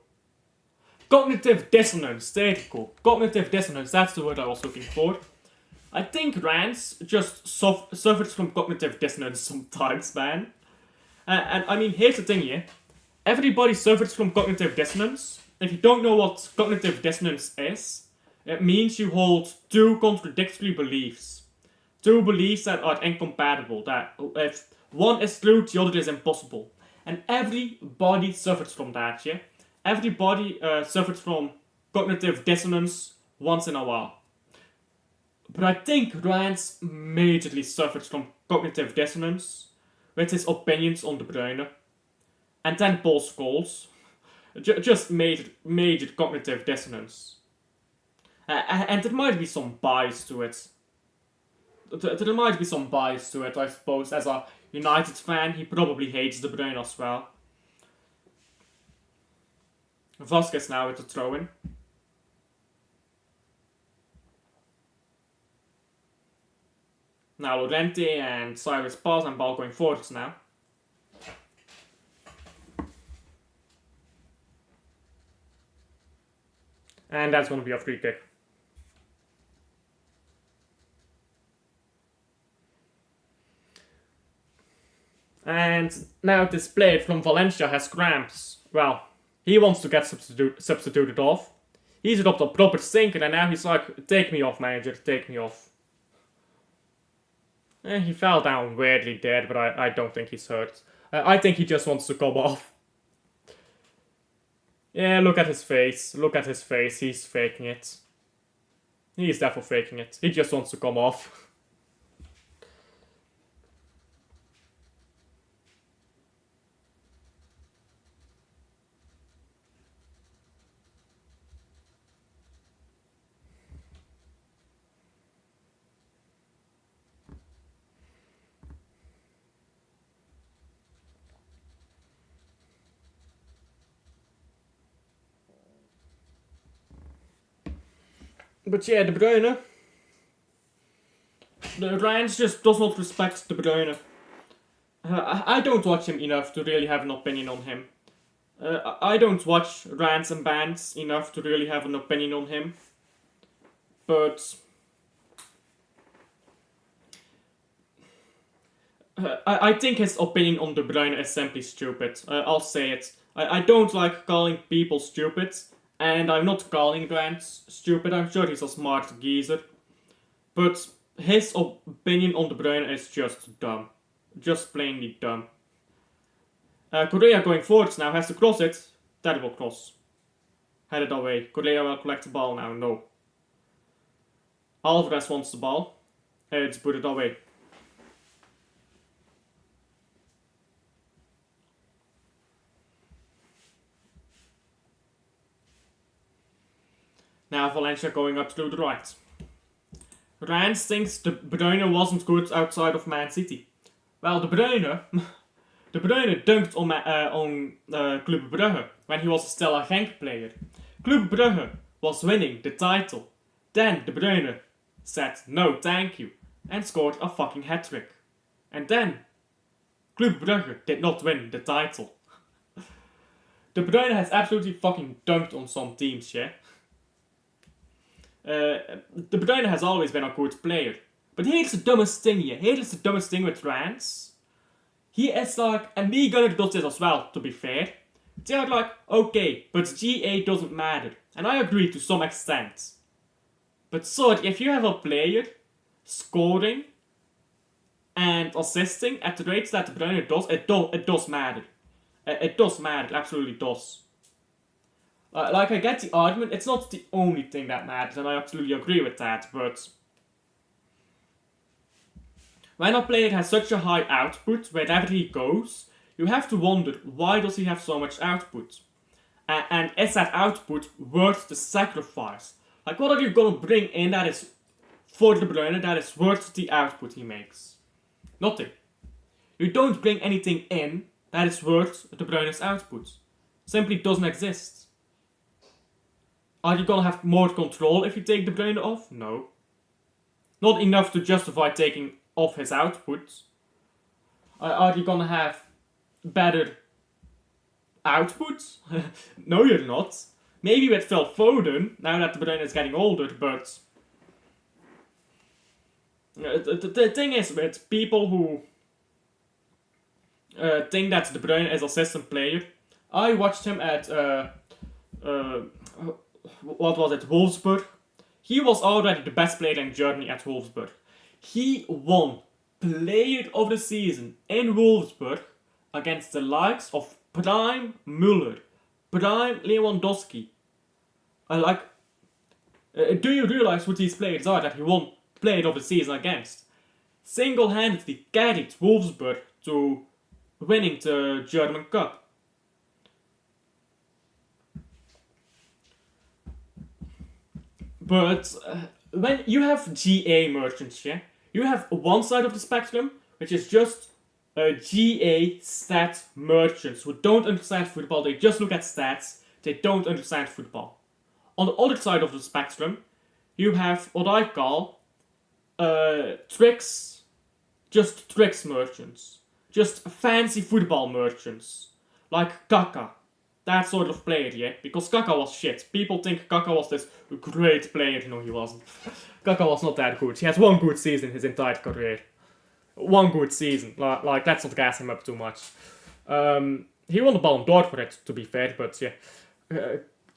A: Cognitive dissonance, there you go. Cognitive dissonance, that's the word I was looking for. I think Rans just suffers from cognitive dissonance sometimes, man. And I mean, here's the thing here. Everybody suffers from cognitive dissonance. If you don't know what cognitive dissonance is, it means you hold 2 contradictory beliefs. 2 beliefs that are incompatible. That if one is true, the other is impossible. And everybody suffers from that, yeah? Everybody suffers from cognitive dissonance once in a while. But I think Rans majorly suffers from cognitive dissonance with his opinions on De Bruyne. And then Paul Scholes. Just major cognitive dissonance. And there might be some bias to it. There might be some bias to it, I suppose. As a United fan, he probably hates De Bruyne as well. Vasquez now with the throw-in. Now Llorente and Cyrus pass and ball going forwards now. And that's going to be a free kick. And now this player from Valencia has cramps. Well, he wants to get substituted off. He's dropped a proper stinker and now he's like, take me off, manager, take me off. He fell down weirdly there, but I don't think he's hurt. I think he just wants to come off. Yeah, look at his face. Look at his face. He's faking it. He's definitely faking it. He just wants to come off. But yeah, De Bruyne. The Rans just does not respect De Bruyne. I don't watch him enough to really have an opinion on him. I don't watch rants and bands enough to really have an opinion on him. But I think his opinion on De Bruyne is simply stupid. I'll say it. I don't like calling people stupid. And I'm not calling Grant stupid, I'm sure he's a smart geezer. But his opinion on De Bruyne is just dumb. Just plainly dumb. Correa going forwards now has to cross it. Terrible cross. Headed away. Correa will collect the ball now, no. Alvarez wants the ball. It's put it away. Now Valencia going up to the right. Rans thinks De Bruyne wasn't good outside of Man City. Well, De Bruyne dunked on Club Brugge when he was still a Genk player. Club Brugge was winning the title. Then De Bruyne said no thank you and scored a fucking hat-trick. And then Club Brugge did not win the title. De Bruyne has absolutely fucking dunked on some teams, yeah? De Bruyne has always been a good player. But here's the dumbest thing here. Here's the dumbest thing with Rans. He is like, and Lee Gunner does this as well, to be fair. They are like, okay, but GA doesn't matter. And I agree to some extent. But sorry, if you have a player scoring and assisting at the rates that De Bruyne does, it does matter. It does matter, it absolutely does. Like, I get the argument, it's not the only thing that matters, and I absolutely agree with that, but when a player has such a high output wherever he goes, you have to wonder, why does he have so much output? And is that output worth the sacrifice? Like, what are you gonna bring in that is for De Bruyne that is worth the output he makes? Nothing. You don't bring anything in that is worth De Bruyne's output. Simply doesn't exist. Are you gonna have more control if you take De Bruyne off? No. Not enough to justify taking off his output. Are you gonna have better output? No, you're not. Maybe with Phil Foden, now that De Bruyne is getting older, but the thing is with people who think that De Bruyne is a system player. I watched him at what was it, Wolfsburg. He was already the best player in Germany at Wolfsburg. He won Player of the Season in Wolfsburg against the likes of Prime Müller, Prime Lewandowski. Do you realize who these players are that he won Player of the Season against? Single-handedly carried Wolfsburg to winning the German Cup. But when you have GA merchants, yeah, you have one side of the spectrum, which is just GA stat merchants who don't understand football, they just look at stats, they don't understand football. On the other side of the spectrum, you have what I call tricks merchants. Just fancy football merchants. Like Kaka. That sort of player, yeah? Because Kaka was shit. People think Kaka was this great player. No, he wasn't. Kaka was not that good. He had one good season his entire career. one good season. Like let's not gas him up too much. He won the Ballon d'Or for it, to be fair, but yeah.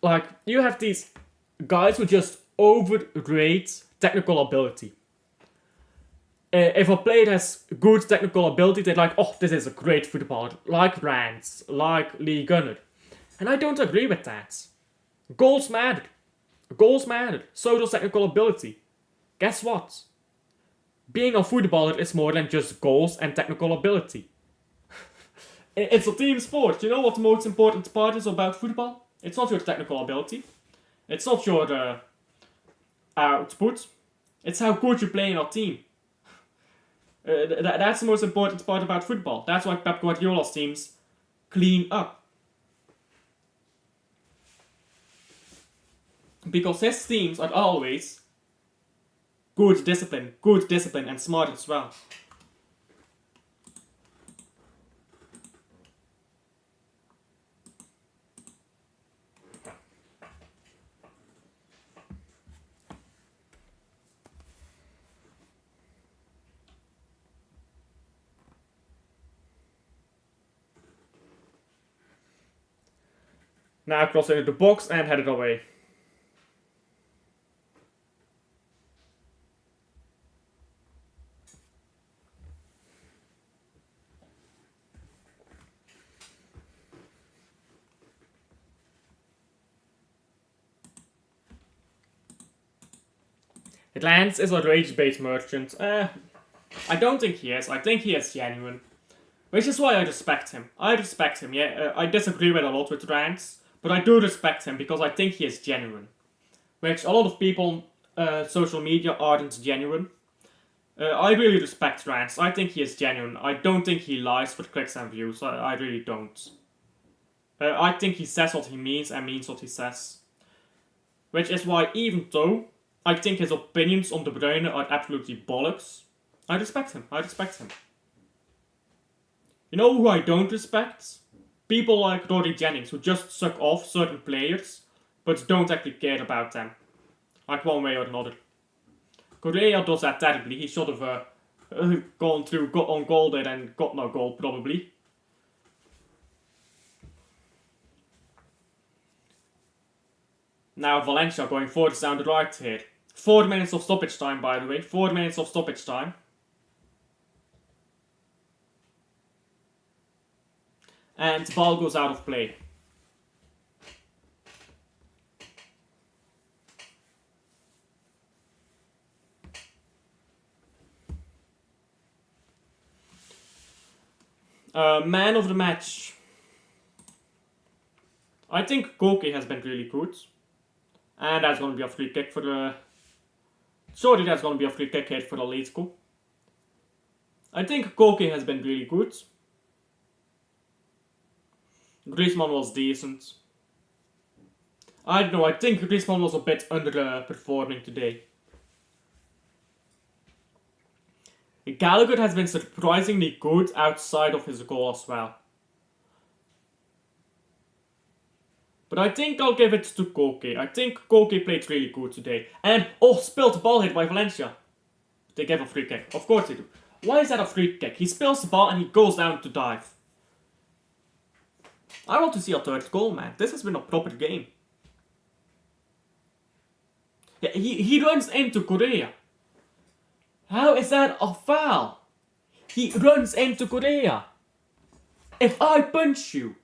A: Like, you have these guys who just overrate technical ability. If a player has good technical ability, they're like, oh, this is a great footballer, like Rance, like Liga. And I don't agree with that. Goals matter. Goals matter. So does technical ability. Guess what? Being a footballer is more than just goals and technical ability. It's a team sport. You know what the most important part is about football? It's not your technical ability. It's not your output. It's how good you play in a team. That's the most important part about football. That's why Pep Guardiola's teams clean up. Because his teams are always good discipline, and smart as well. Now cross into the box and head it away. Lance is a rage-based merchant. I don't think he is. I think he is genuine. Which is why I respect him. Yeah. I disagree with a lot with Rance, but I do respect him because I think he is genuine. Which a lot of people social media aren't genuine. I really respect Rance. I think he is genuine. I don't think he lies for clicks and views. I really don't. I think he says what he means and means what he says. Which is why, even though I think his opinions on De Bruyne are absolutely bollocks, I respect him. You know who I don't respect? People like Rory Jennings, who just suck off certain players, but don't actually care about them. Like one way or another. Correa does that terribly. He should have gone through, got on goal there and got no goal, probably. Now Valencia going forwards down the right here. 4 minutes of stoppage time, by the way. 4 minutes of stoppage time. And the ball goes out of play. Man of the match. I think Koke has been really good. And that's going to be a free kick for the... Sorry, that's going to be a free kick here for Atletico. I think Koke has been really good. Griezmann was decent. I don't know, I think Griezmann was a bit underperforming today. Gallagher has been surprisingly good outside of his goal as well. But I think I'll give it to Koke. I think Koke played really good today. And, spilled the ball hit by Valencia. They gave a free kick. Of course they do. Why is that a free kick? He spills the ball and he goes down to dive. I want to see a third goal, man. This has been a proper game. Yeah, he runs into Correa. How is that a foul? He runs into Correa. If I punch you,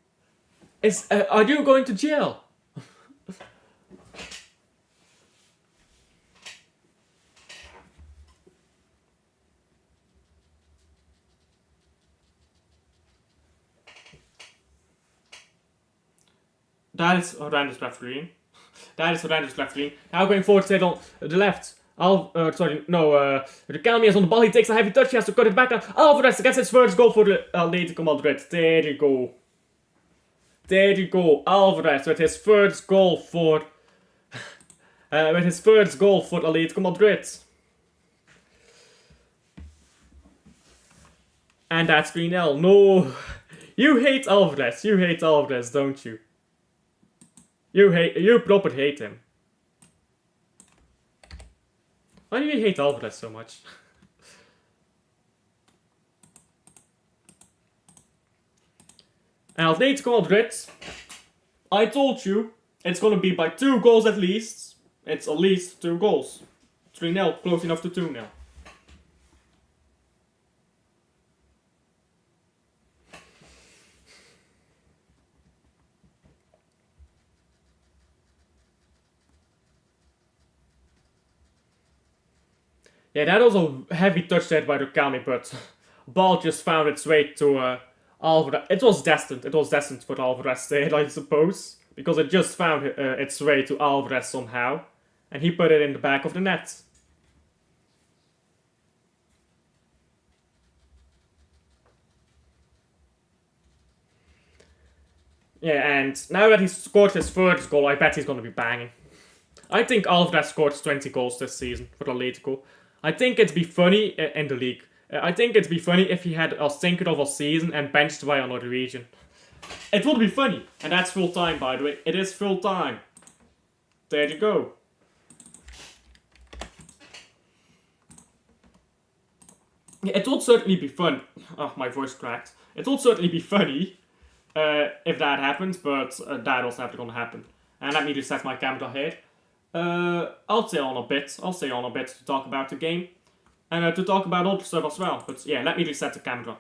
A: are you going to jail? That is horrendous refereeing. Now going forward, straight on the left. Riquelme is on the ball. He takes a heavy touch. He has to cut it back now. Alvarez gets his first goal for the Atletico Madrid. There you go. Alvarez with his first goal for Atletico Madrid. And that's 3-0. No, you hate Alvarez, don't you? You proper hate him. Why do you hate Alvarez so much? And Atletico Madrid, I told you, it's gonna be by 2 goals at least. It's at least 2 goals. 3-0, close enough to 2-0. Yeah, that was a heavy touch there by Rukami, but ball just found its way to Alvarez. It was destined for Alvarez there, I suppose, because it just found its way to Alvarez somehow, and he put it in the back of the net. Yeah, and now that he's scored his first goal, I bet he's going to be banging. I think Alvarez scored 20 goals this season for Atletico. I think it'd be funny in the league. I think it'd be funny if he had a stinker of a season and benched by another region. It would be funny, and that's full time, by the way. It is full time. There you go. Yeah, it would certainly be fun. Oh, my voice cracked. It would certainly be funny if that happens, but that was never gonna happen. And let me just set my camera here. I'll stay on a bit to talk about the game. And to talk about other stuff as well. But yeah, let me reset the camera.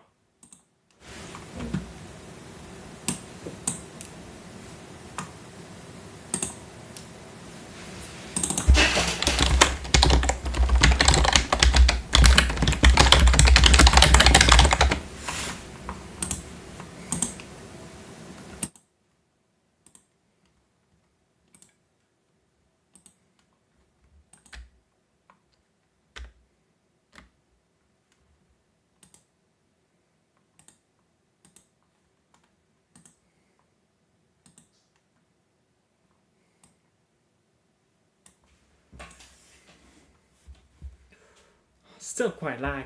A: Still quite laggy.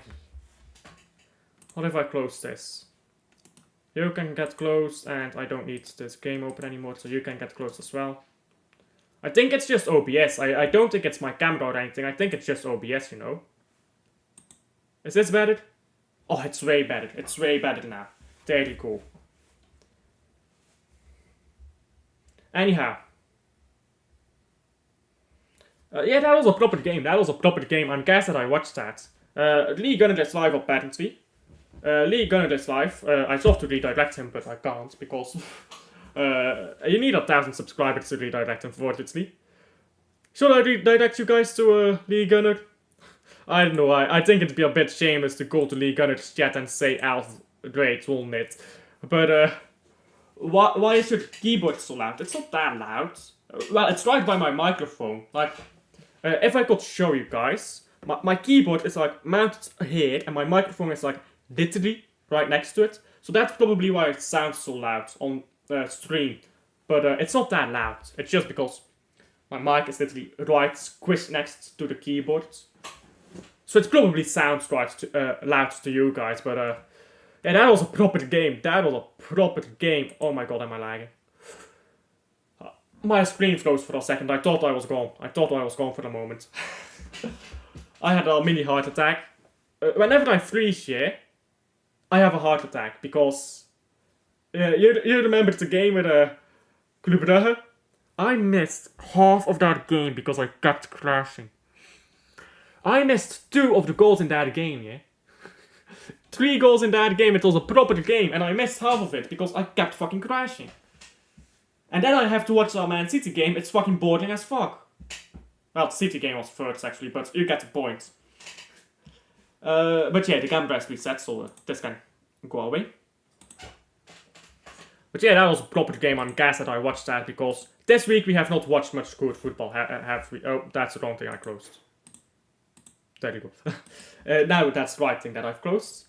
A: What if I close this? You can get close, and I don't need this game open anymore, so you can get close as well. I think it's just OBS. I don't think it's my camera or anything. I think it's just OBS, you know. Is this better? Oh, it's way better. It's way better now. There you go. Anyhow. Yeah, that was a proper game. I'm glad that I watched that. Liga is live apparently. Liga is live. I'd love to redirect him, but I can't because you need 1,000 subscribers to redirect him, unfortunately. Should I redirect you guys to Lee Gunner? I don't know. I think it'd be a bit shameless to go to Lee Gunner's chat and say Alf great, won't it? But why is your keyboard so loud? It's not that loud. Well, it's right by my microphone. Like, if I could show you guys, my keyboard is like mounted here, and my microphone is like literally right next to it. So that's probably why it sounds so loud on stream. But it's not that loud. It's just because my mic is literally right squished next to the keyboard. So it probably sounds quite loud to you guys. But yeah, that was a proper game. Oh my god, am I lagging? My screen froze for a second. I thought I was gone. For the moment. I had a mini heart attack. Whenever I freeze here, I have a heart attack because you remember the game with Club Brugge? I missed half of that game because I kept crashing. I missed 2 of the goals in that game, yeah? 3 goals in that game, it was a proper game, and I missed half of it because I kept fucking crashing. And then I have to watch the Man City game, it's fucking boring as fuck. Well, the City game was first actually, but you get the point. But yeah, the camera has reset, so this can go away. But yeah, that was a proper game. I'm glad that I watched that because this week we have not watched much good football, have we? Oh, that's the wrong thing I closed. There you go. Now that's the right thing that I've closed.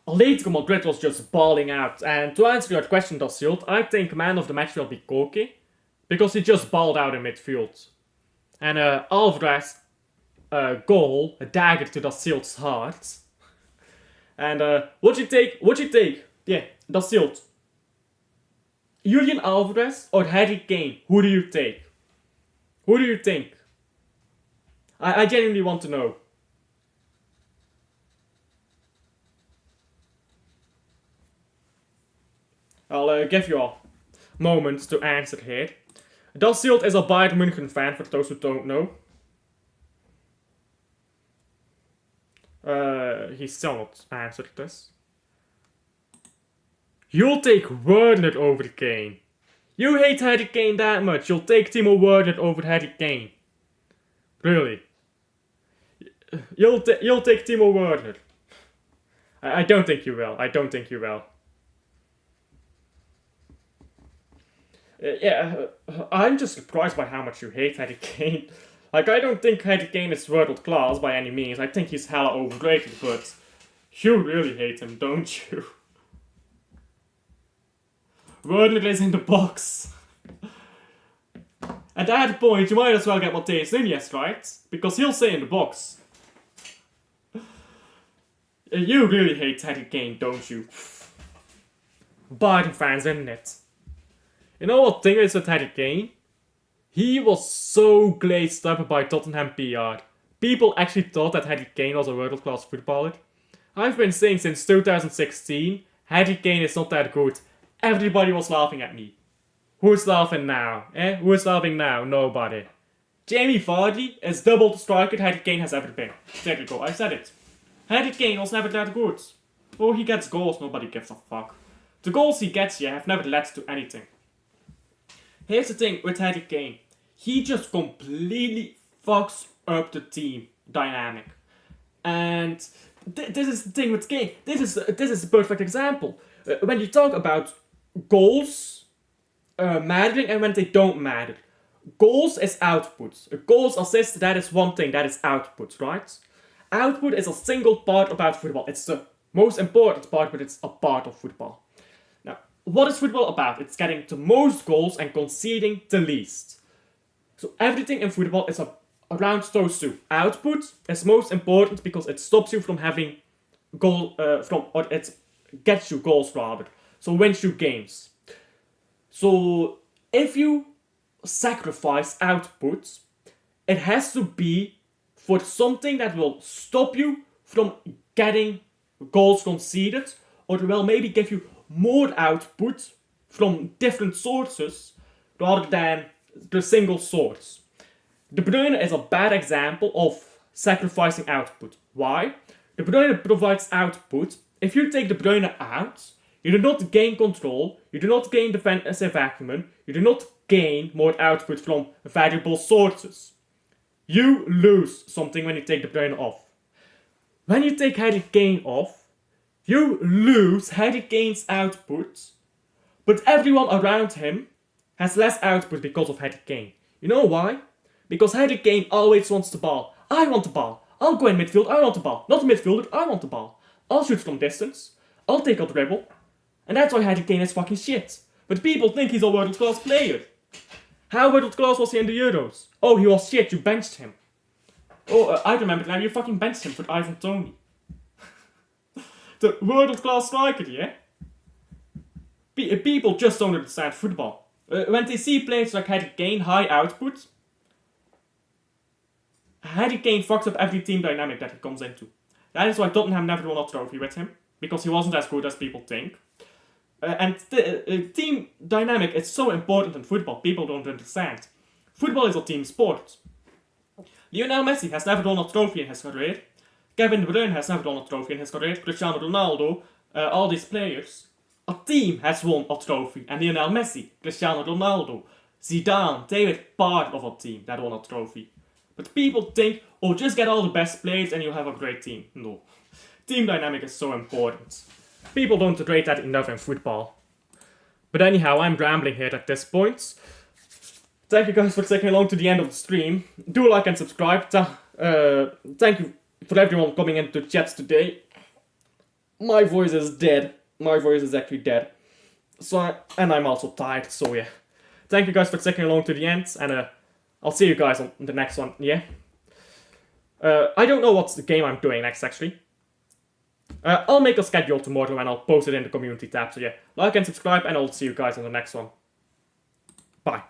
A: Atletico Madrid was just balling out. And to answer your question, Dacilt, I think man of the match will be Koke. Because he just balled out in midfield. And Alvarez goal, a dagger to Dacilt's heart. And what'd you take? Yeah, Dacilt. Julian Alvarez or Harry Kane? Who do you take? Who do you think? I genuinely want to know. I'll give you a moment to answer here. Dassielt is a Bayern München fan, for those who don't know. He still not answered this. You'll take Werner over Kane. You hate Harry Kane that much, you'll take Timo Werner over Harry Kane. Really? You'll take Timo Werner. I don't think you will. I don't think you will. Yeah, I'm just surprised by how much you hate Harry Kane. Like, I don't think Harry Kane is world class by any means. I think he's hella overrated, but you really hate him, don't you? Werner is in the box. At that point, you might as well get Matheus Nunes, right? Because he'll stay in the box. You really hate Harry Kane, don't you? Bayern fans, isn't it? You know what thing is with Harry Kane? He was so glazed up by Tottenham PR. People actually thought that Harry Kane was a world-class footballer. I've been saying since 2016, Harry Kane is not that good. Everybody was laughing at me. Who's laughing now? Who's laughing now? Nobody. Jamie Vardy is double the striker Harry Kane has ever been. There you go, I said it. Harry Kane was never that good. Oh, he gets goals, nobody gives a fuck. The goals he gets here have never led to anything. Here's the thing with Harry Kane. He just completely fucks up the team dynamic. And this is the thing with Kane. This is a perfect example. When you talk about goals mattering and when they don't matter. Goals is output. Goals, assists, that is one thing, that is output, right? Output is a single part about football. It's the most important part, but it's a part of football. Now, what is football about? It's getting the most goals and conceding the least. So everything in football is around those two. Output is most important because it stops you from having it gets you goals rather. So wins you games. So if you sacrifice output, it has to be for something that will stop you from getting goals conceded, or will maybe give you more output from different sources rather than the single source. De Bruyne is a bad example of sacrificing output. Why? De Bruyne provides output. If you take De Bruyne out, you do not gain control, you do not gain defensive acumen, you do not gain more output from variable sources. You lose something when you take De Bruyne off. When you take Harry Kane off, you lose Harry Kane's output, but everyone around him has less output because of Harry Kane. You know why? Because Harry Kane always wants the ball. I want the ball. I'll go in midfield, I want the ball. Not midfielder, I want the ball. I'll shoot from distance. I'll take a dribble. And that's why Harry Kane is fucking shit. But people think he's a world-class player. How world-class was he in the Euros? Oh, he was shit, you benched him. Oh, I remember now, you fucking benched him for Ivan Toney. The world-class striker, yeah? People just don't understand football. When they see players like Harry Kane, high output, Harry Kane fucks up every team dynamic that he comes into. That is why Tottenham never won a trophy with him, because he wasn't as good as people think. And the team dynamic is so important in football, people don't understand. Football is a team sport. Lionel Messi has never won a trophy in his career. Kevin De Bruyne has never won a trophy in his career. Cristiano Ronaldo, all these players. A team has won a trophy, and Lionel Messi, Cristiano Ronaldo, Zidane, they were part of a team that won a trophy. But people think, oh, just get all the best players and you'll have a great team. No. Team dynamic is so important. People don't rate that enough in football. But anyhow, I'm rambling here at this point. Thank you guys for sticking along to the end of the stream. Do like and subscribe. Thank you for everyone coming into the chat today. My voice is dead. My voice is actually dead. And I'm also tired, so yeah. Thank you guys for sticking along to the end, and I'll see you guys on the next one, yeah? I don't know what's the game I'm doing next, actually. I'll make a schedule tomorrow and I'll post it in the community tab, so yeah. Like and subscribe, and I'll see you guys on the next one. Bye.